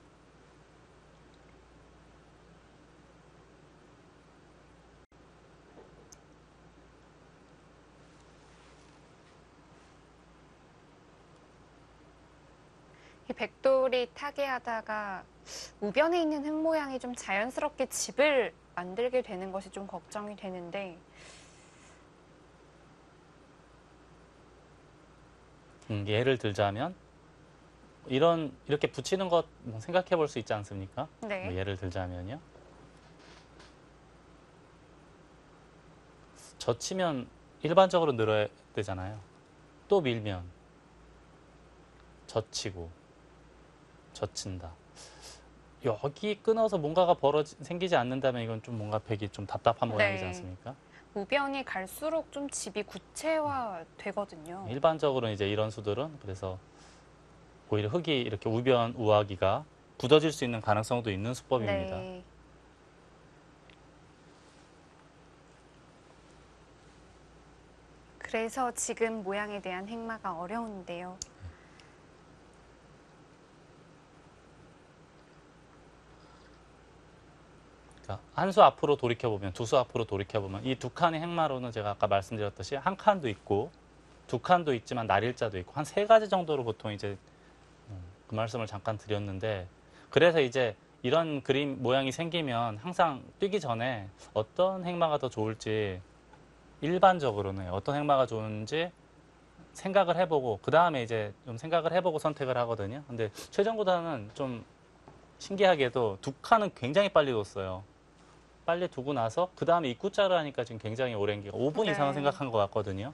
이 백돌이 타개하다가 우변에 있는 흙 모양이 좀 자연스럽게 집을 만들게 되는 것이 좀 걱정이 되는데 예를 들자면 이렇게 붙이는 것 생각해 볼 수 있지 않습니까? 네. 뭐 예를 들자면요. 젖히면 일반적으로 늘어야 되잖아요. 또 밀면 젖히고 젖힌다. 여기 끊어서 뭔가가 생기지 않는다면 이건 좀 뭔가 벽이 좀 답답한 모양이지 네. 않습니까? 우변이 갈수록 좀 집이 구체화 되거든요. 일반적으로 이제 이런 수들은 그래서 오히려 흙이 이렇게 우변 우하기가 굳어질 수 있는 가능성도 있는 수법입니다. 네. 그래서 지금 모양에 대한 행마가 어려운데요. 그러니까 한 수 앞으로 돌이켜보면 두 수 앞으로 돌이켜보면 이 두 칸의 행마로는 제가 아까 말씀드렸듯이 한 칸도 있고 두 칸도 있지만 날일자도 있고 한 세 가지 정도로 보통 이제 그 말씀을 잠깐 드렸는데 그래서 이제 이런 그림 모양이 생기면 항상 뛰기 전에 어떤 행마가 더 좋을지 일반적으로는 어떤 행마가 좋은지 생각을 해보고 그 다음에 이제 좀 생각을 해보고 선택을 하거든요. 근데 최정구단은 좀 신기하게도 두 칸은 굉장히 빨리 뒀어요. 빨리 두고 나서 그 다음에 입구자를 하니까 지금 굉장히 오랜 기간 5분 네. 이상은 생각한 것 같거든요.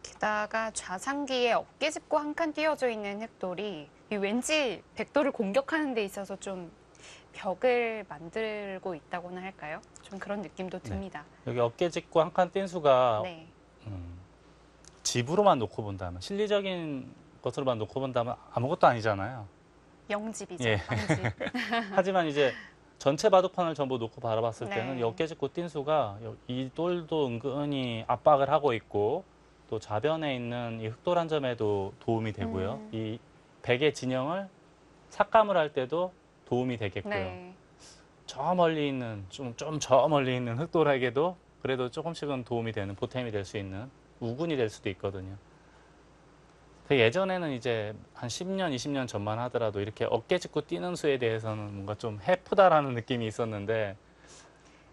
게다가 좌상기에 어깨 짚고 한 칸 띄어져 있는 흙돌이 왠지 백돌을 공격하는 데 있어서 좀 벽을 만들고 있다고나 할까요? 좀 그런 느낌도 듭니다. 여기 어깨 짚고 한 칸 뛴 수가 네. 집으로만 놓고 본다면 실리적인 것으로만 놓고 본다면 아무것도 아니잖아요. 영집이죠. 예. 영집. 하지만 이제 전체 바둑판을 전부 놓고 바라봤을 네. 때는 이 어깨 짚고 뛴 수가 이 돌도 은근히 압박을 하고 있고 또 좌변에 있는 이 흑돌 한 점에도 도움이 되고요. 이 백의 진영을 삭감을 할 때도 도움이 되겠고요. 네. 저 멀리 있는 좀 저 멀리 있는 흑돌에게도 그래도 조금씩은 도움이 되는 보탬이 될 수 있는 우군이 될 수도 있거든요. 예전에는 이제 한 10년, 20년 전만 하더라도 이렇게 어깨 짚고 뛰는 수에 대해서는 뭔가 좀 해프다라는 느낌이 있었는데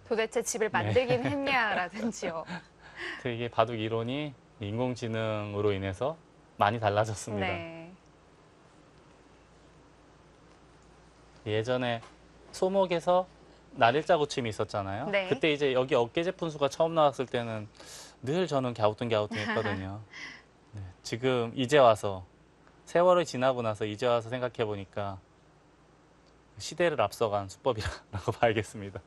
도대체 집을 만들긴 했냐라든지요. 이게 바둑 이론이 인공지능으로 인해서 많이 달라졌습니다. 네. 예전에 소목에서 날일자 고침이 있었잖아요. 네. 그때 이제 여기 어깨 짚은 수가 처음 나왔을 때는 늘 저는 갸우뚱갸우뚱 했거든요. 네, 지금 이제 와서 세월이 지나고 나서 이제 와서 생각해 보니까 시대를 앞서간 수법이라고 봐야겠습니다.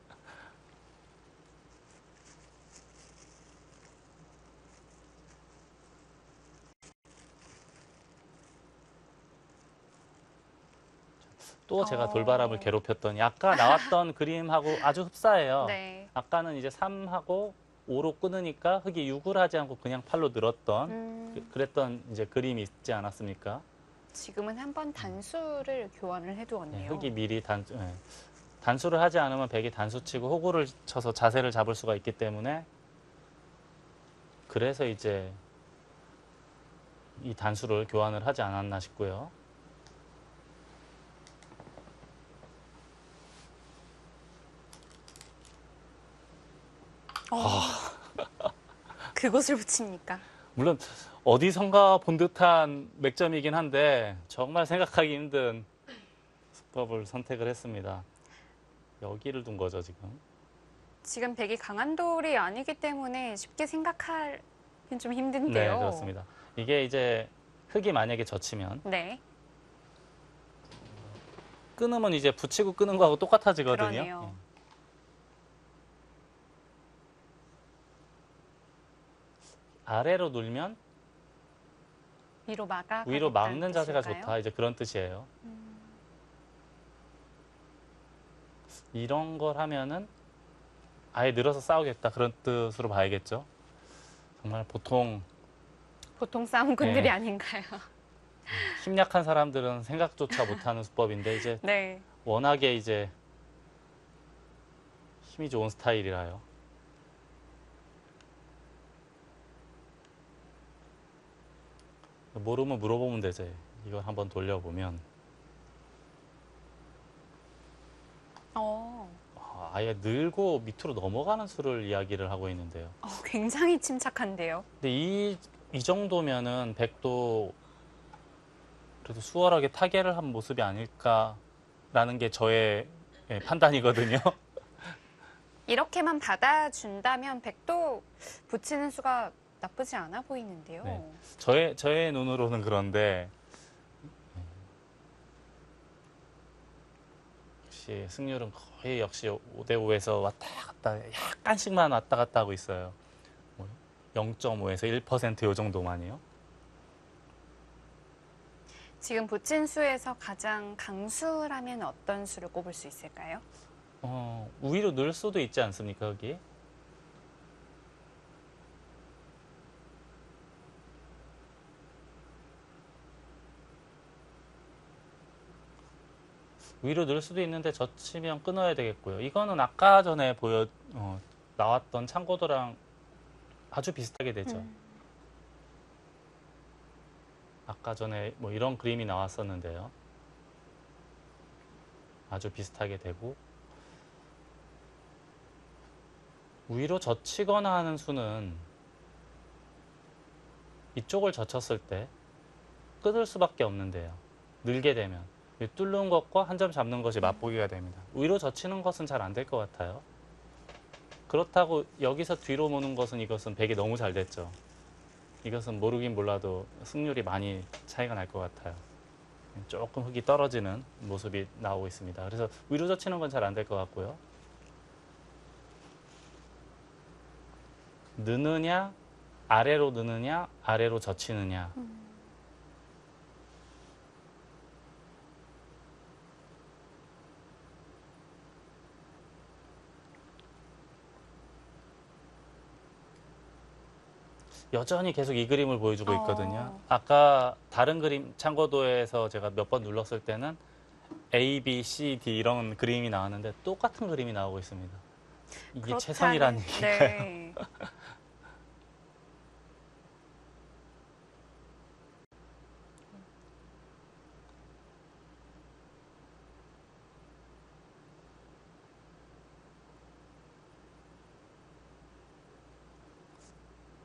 또 제가 돌바람을 괴롭혔더니 아까 나왔던 그림하고 아주 흡사해요. 네. 아까는 이제 3하고 5로 끊으니까 흑이 6을 하지 않고 그냥 8로 늘었던 그랬던 이제 그림이 있지 않았습니까? 지금은 한번 단수를 교환을 네, 해두었네요. 흑이 미리 단수를 하지 않으면 백이 단수 치고 호구를 쳐서 자세를 잡을 수가 있기 때문에 그래서 이제 이 단수를 교환을 하지 않았나 싶고요. 그것을 붙입니까? 물론 어디선가 본 듯한 맥점이긴 한데 정말 생각하기 힘든 수법을 선택을 했습니다. 여기를 둔 거죠, 지금. 지금 백이 강한 돌이 아니기 때문에 쉽게 생각하기는 좀 네, 힘든데요. 그렇습니다. 이게 이제 흑이 만약에 젖히면 네. 끊으면 이제 붙이고 끄는 거하고 똑같아지거든요. 그러네요. 아래로 눌면 위로 막는 자세가 좋다. 이제 그런 뜻이에요. 이런 걸 하면은 아예 늘어서 싸우겠다. 그런 뜻으로 봐야겠죠. 정말 보통 싸움꾼들이 네. 아닌가요? 힘 약한 사람들은 생각조차 못하는 수법인데 이제 네. 워낙에 이제 힘이 좋은 스타일이라요. 모르면 물어보면 되지. 이걸 한번 돌려보면 아예 늘고 밑으로 넘어가는 수를 이야기를 하고 있는데요. 굉장히 침착한데요. 근데 이 정도면은 백도 그래도 수월하게 타개를 한 모습이 아닐까라는 게 저의 판단이거든요. 이렇게만 받아준다면 백도 붙이는 수가 나쁘지 않아 보이는데요. 네. 저의 눈으로는 그런데 역시 승률은 거의 역시 5대5에서 왔다 갔다 약간씩만 왔다 갔다 하고 있어요. 0.5에서 1%요 정도만이요. 지금 붙인 수에서 가장 강수라면 어떤 수를 꼽을 수 있을까요? 우위로 늘 수도 있지 않습니까, 여기? 위로 늘 수도 있는데 젖히면 끊어야 되겠고요. 이거는 아까 전에 나왔던 창고도랑 아주 비슷하게 되죠. 아까 전에 뭐 이런 그림이 나왔었는데요. 아주 비슷하게 되고 위로 젖히거나 하는 수는 이쪽을 젖혔을 때 끊을 수밖에 없는데요. 늘게 되면 뚫는 것과 한 점 잡는 것이 맛보기가 됩니다. 위로 젖히는 것은 잘 안 될 것 같아요. 그렇다고 여기서 뒤로 모는 것은 이것은 백이 너무 잘 됐죠. 이것은 모르긴 몰라도 승률이 많이 차이가 날 것 같아요. 조금 흙이 떨어지는 모습이 나오고 있습니다. 그래서 위로 젖히는 건 잘 안 될 것 같고요. 느느냐, 아래로 느느냐, 아래로 젖히느냐. 여전히 계속 이 그림을 보여주고 있거든요. 아까 다른 그림 창고도에서 제가 몇 번 눌렀을 때는 A, B, C, D 이런 그림이 나왔는데 똑같은 그림이 나오고 있습니다. 이게 최선이라는 얘기예요. 네.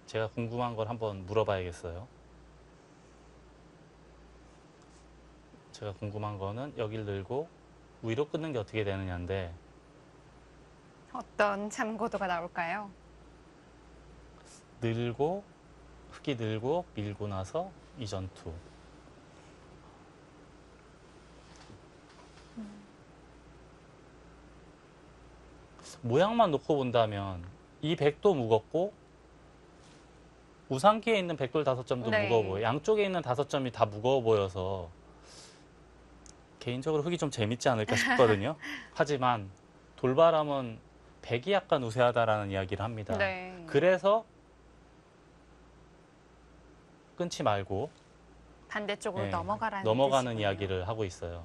제가 궁금한 걸 한번 물어봐야겠어요. 제가 궁금한 거는 여길 늘고 위로 끊는 게 어떻게 되느냐인데 어떤 참고도가 나올까요? 늘고 흙이 늘고 밀고 나서 이전투 모양만 놓고 본다면 이 백도 무겁고 우상기에 있는 백돌 5점도 네. 무거워 보여요. 양쪽에 있는 5점이 다 무거워 보여서 개인적으로 흙이 좀 재밌지 않을까 싶거든요. 하지만 돌바람은 백이 약간 우세하다라는 이야기를 합니다. 네. 그래서 끊지 말고 반대쪽으로 예, 넘어가라는 넘어가는 뜻이군요. 이야기를 하고 있어요.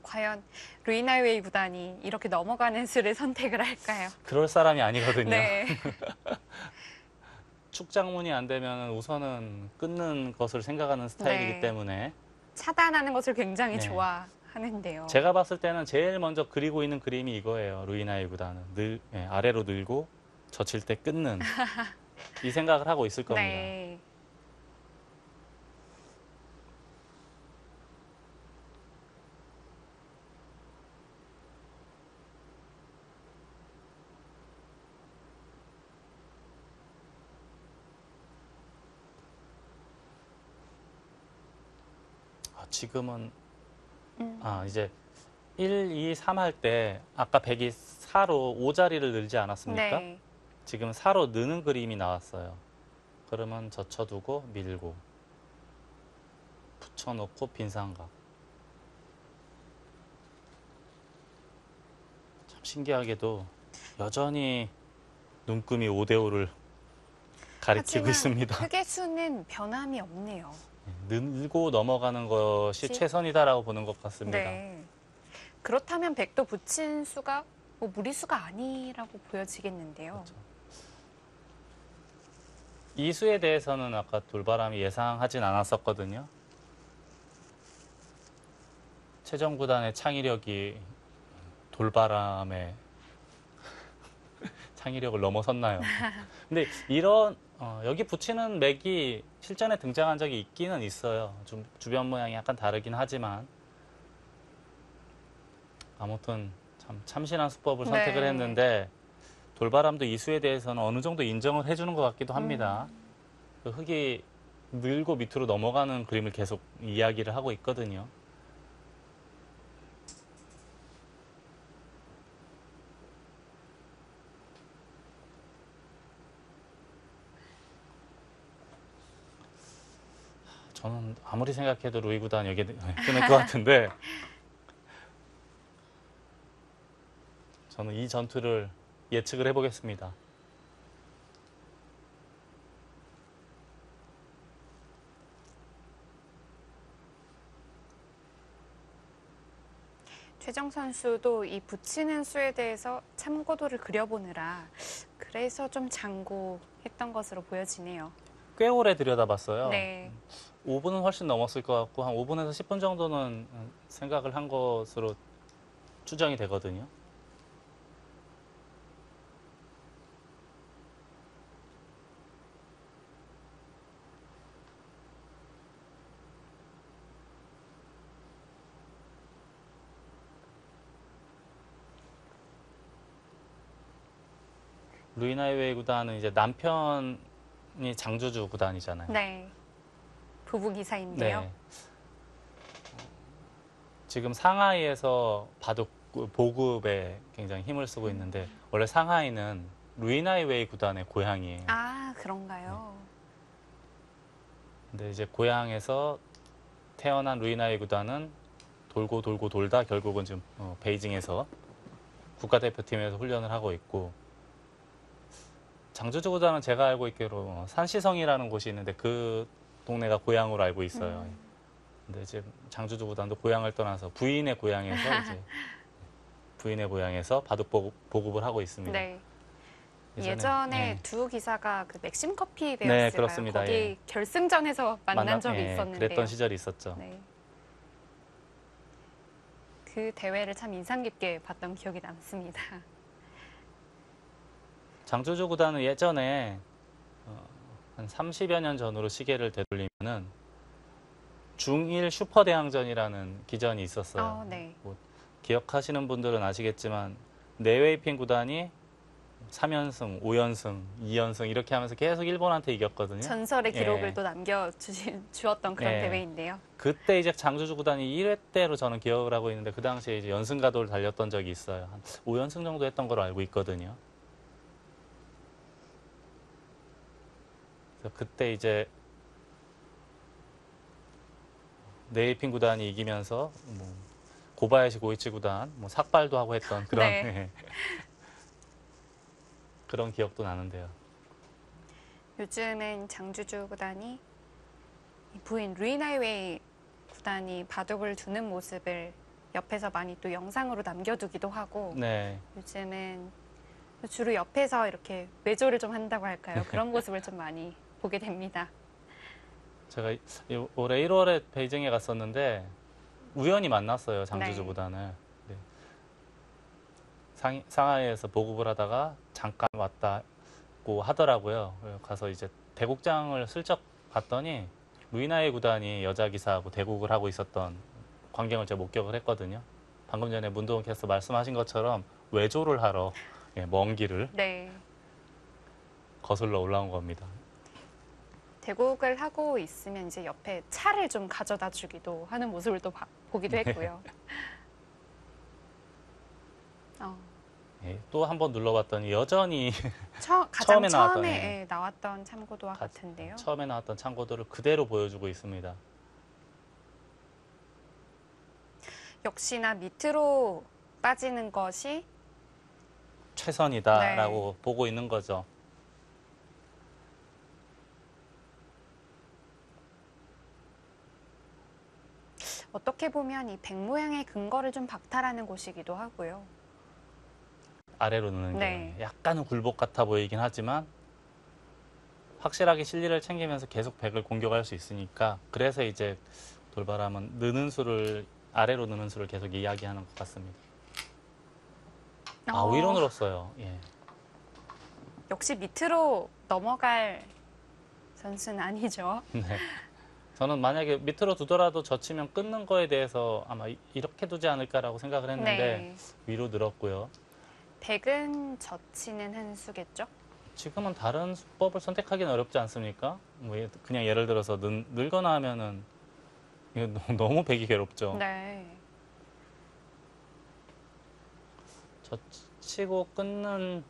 과연 루이나웨이 구단이 이렇게 넘어가는 수를 선택을 할까요? 그럴 사람이 아니거든요. 네. 축장문이 안 되면 우선은 끊는 것을 생각하는 스타일이기 네. 때문에 차단하는 것을 굉장히 네. 좋아하는데요. 제가 봤을 때는 제일 먼저 그리고 있는 그림이 이거예요. 루이나이 구단은 아래로 늘고 젖힐 때 끊는 이 생각을 하고 있을 겁니다. 네. 지금은 음. 이제 1, 2, 3 할 때 아까 100이 4로 5자리를 늘지 않았습니까? 네. 지금 4로 느는 그림이 나왔어요. 그러면 젖혀두고 밀고 붙여놓고 빈삼각. 참 신기하게도 여전히 눈금이 5대5를 가리키고 하지만 있습니다. 흙의 수는 변함이 없네요. 늘고 넘어가는 것이 시- 최선이다라고 보는 것 같습니다. 네. 그렇다면 백도 붙인 수가 뭐 무리수가 아니라고 보여지겠는데요. 그렇죠. 이 수에 대해서는 아까 돌바람이 예상하진 않았었거든요. 최정 구단의 창의력이 돌바람의 창의력을 넘어섰나요? 근데 이런 여기 붙이는 맥이 실전에 등장한 적이 있기는 있어요. 좀 주변 모양이 약간 다르긴 하지만 아무튼 참 참신한 수법을 선택을 네. 했는데 돌바람도 이 수에 대해서는 어느 정도 인정을 해주는 것 같기도 합니다. 그 흙이 늘고 밑으로 넘어가는 그림을 계속 이야기를 하고 있거든요. 저는 아무리 생각해도 루이 구단 여기 끊을 것 같은데 저는 이 전투를 예측을 해보겠습니다. 최정 선수도 이 붙이는 수에 대해서 참고도를 그려보느라 그래서 좀 장고했던 것으로 보여지네요. 꽤 오래 들여다봤어요. 네. 5분은 훨씬 넘었을 것 같고 한 5분에서 10분 정도는 생각을 한 것으로 추정이 되거든요. 루이나이웨이 구단은 이제 남편이 장주주 구단이잖아요. 네. 부부 기사인데요. 네. 지금 상하이에서 바둑 보급에 굉장히 힘을 쓰고 있는데 원래 상하이는 루이나이웨이 구단의 고향이에요. 아, 그런가요? 근데 이제 고향에서 태어난 루이나이웨이 구단은 돌고 돌고 돌다 결국은 지금 베이징에서 국가대표팀에서 훈련을 하고 있고 장주주 구단은 제가 알고 있기로 산시성이라는 곳이 있는데 그 동네가 고향으로 알고 있어요. 근데 이제 장주주 구단도 고향을 떠나서 부인의 고향에서 바둑 보급을 하고 있습니다. 네. 예전에 네. 두 기사가 그 맥심 커피 네, 배웠을까요? 그렇습니다. 거기 예. 결승전에서 만난 적이 예, 있었는데요. 그랬던 시절이 있었죠. 네. 그 대회를 참 인상 깊게 봤던 기억이 남습니다. 장주주 구단은 예전에 한 30여 년 전으로 시계를 되돌리면은 중1 슈퍼대항전이라는 기전이 있었어요. 네. 기억하시는 분들은 아시겠지만 네웨이핑 구단이 3연승, 5연승, 2연승 이렇게 하면서 계속 일본한테 이겼거든요. 전설의 기록을 예. 또 주었던 그런 예. 대회인데요. 그때 이제 장주주 구단이 1회 때로 저는 기억을 하고 있는데 그 당시에 이제 연승 가도를 달렸던 적이 있어요. 한 5연승 정도 했던 걸로 알고 있거든요. 그래서 그때 이제 네이핀 구단이 이기면서 뭐 고바야시 고이치 구단 뭐 삭발도 하고 했던 그런 네. 그런 기억도 나는데요. 요즘은 장주주 구단이 이 부인 루이나이웨이 구단이 바둑을 두는 모습을 옆에서 많이 또 영상으로 남겨두기도 하고 네. 요즘은 주로 옆에서 이렇게 외조를 좀 한다고 할까요? 그런 모습을 좀 많이 보게 됩니다. 제가 올해 1월에 베이징에 갔었는데 우연히 만났어요. 장주주 네. 구단을. 네. 상하이에서 보급을 하다가 잠깐 왔다고 하더라고요. 그래서 가서 이제 대국장을 슬쩍 봤더니 루이나이 구단이 여자 기사하고 대국을 하고 있었던 광경을 제가 목격을 했거든요. 방금 전에 문도원 캐스터 말씀하신 것처럼 외조를 하러 먼 길을 네. 거슬러 올라온 겁니다. 대국을 하고 있으면 이제 옆에 차를 좀 가져다 주기도 하는 모습을 또 보기도 했고요. 또 한 번 눌러봤더니 여전히 가장 처음에 나왔던, 처음에 나왔던 참고도와 같은데요. 처음에 나왔던 참고도를 그대로 보여주고 있습니다. 역시나 밑으로 빠지는 것이 최선이다라고 보고 있는 거죠. 어떻게 보면 이 백 모양의 근거를 좀 박탈하는 곳이기도 하고요. 아래로 누는 네. 게 약간은 굴복 같아 보이긴 하지만 확실하게 실리를 챙기면서 계속 백을 공격할 수 있으니까 그래서 이제 돌바람은 느는 수를 아래로 느는 수를 계속 이야기하는 것 같습니다. 위로 늘었어요. 예. 역시 밑으로 넘어갈 선수는 아니죠. 네. 저는 만약에 밑으로 두더라도 젖히면 끊는 거에 대해서 아마 이렇게 두지 않을까라고 생각을 했는데 네. 위로 늘었고요. 백은 젖히는 한 수겠죠? 지금은 다른 수법을 선택하기는 어렵지 않습니까? 뭐 그냥 예를 들어서 늘거나 하면은 이거 너무 배기 괴롭죠. 네. 젖히고 끊는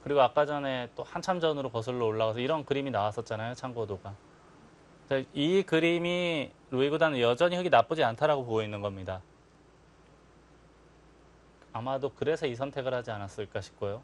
그리고 아까 전에 또 한참 전으로 거슬러 올라가서 이런 그림이 나왔었잖아요. 참고도가. 이 그림이 루이 구단은 여전히 흙이 나쁘지 않다라고 보고 있는 겁니다. 아마도 그래서 이 선택을 하지 않았을까 싶고요.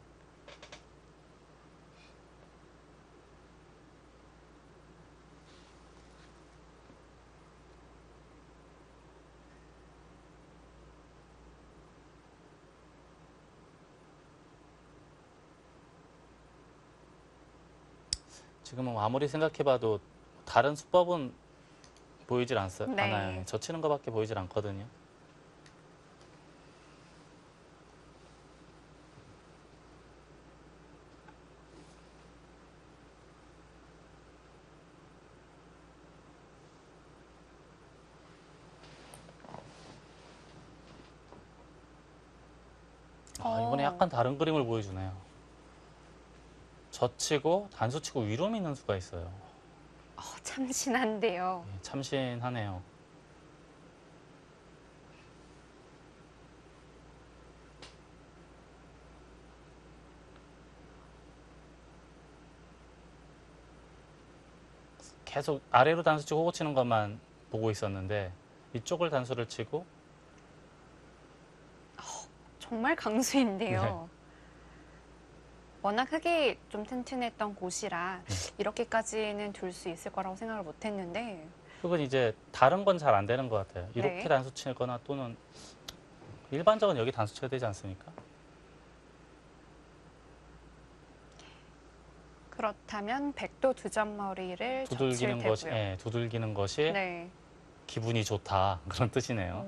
지금은 아무리 생각해봐도 다른 수법은 보이질 네. 않아요. 젖히는 것밖에 보이질 않거든요. 이번에 약간 다른 그림을 보여주네요. 젖히고 단수치고 위로 미는 수가 있어요. 참신한데요. 참신하네요. 계속 아래로 단수치고 호구 치는 것만 보고 있었는데 이쪽을 단수를 치고 정말 강수인데요. 워낙 흙이 좀 튼튼했던 곳이라 이렇게까지는 둘 수 있을 거라고 생각을 못 했는데 흙은 이제 다른 건 잘 안 되는 것 같아요. 이렇게 네. 단수 치거나 또는 일반적으로 여기 단수 쳐야 되지 않습니까? 그렇다면 백도 두 점머리를 젖힐 두들기는 테고요. 것이, 두들기는 것이 네. 기분이 좋다 그런 뜻이네요.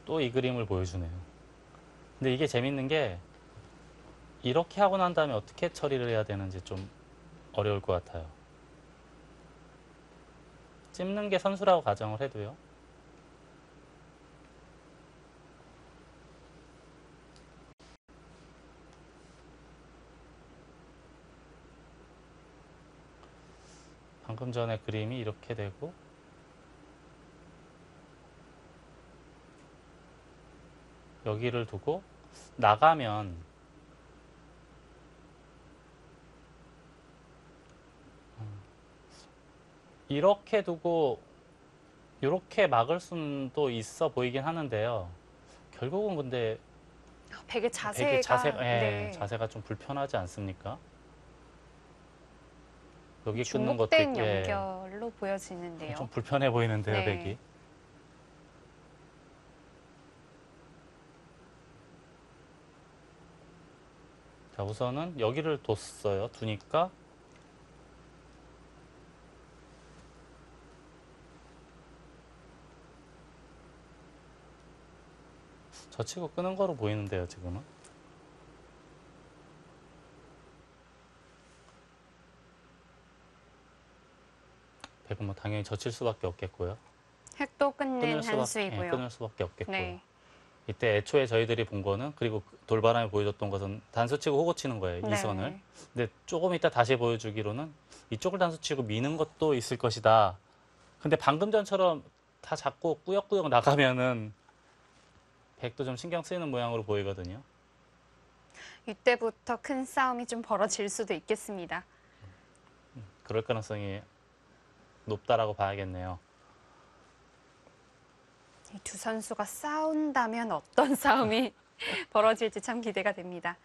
또 이 그림을 보여주네요. 근데 이게 재밌는 게 이렇게 하고 난 다음에 어떻게 처리를 해야 되는지 좀 어려울 것 같아요. 찝는 게 선수라고 가정을 해도요. 방금 전에 그림이 이렇게 되고 여기를 두고 나가면 이렇게 두고 이렇게 막을 수도 있어 보이긴 하는데요. 결국은 근데 백의 되게 자세가 예, 자세가 좀 불편하지 않습니까? 여기 끊는 것도 중복된 있고, 예, 연결로 보여지는데요. 좀 불편해 보이는데요, 네. 백이. 자, 우선은 여기를 뒀어요. 두니까 젖히고 끄는 거로 보이는데요, 지금은. 백은 뭐 당연히 젖힐 수밖에 없겠고요. 획도 끊는 끊을 수밖에, 한수이고요. 예, 끊을 수밖에 없겠고요. 네. 이때 애초에 저희들이 본 거는, 그리고 돌바람이 보여줬던 것은 단수 치고 호구 치는 거예요, 네. 이 선을. 근데 조금 이따 다시 보여주기로는 이쪽을 단수 치고 미는 것도 있을 것이다. 근데 방금 전처럼 다 잡고 꾸역꾸역 나가면은 백도 좀 신경 쓰이는 모양으로 보이거든요. 이때부터 큰 싸움이 좀 벌어질 수도 있겠습니다. 그럴 가능성이 높다라고 봐야겠네요. 이 두 선수가 싸운다면 어떤 싸움이 벌어질지 참 기대가 됩니다.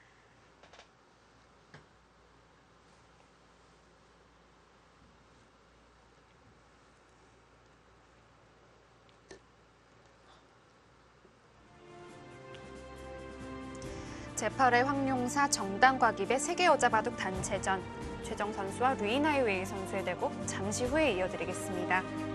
제8회 황룡사 정당과깁의 세계 여자 바둑 단체전 최정 선수와 루이나이 웨이 선수의 대국 잠시 후에 이어드리겠습니다.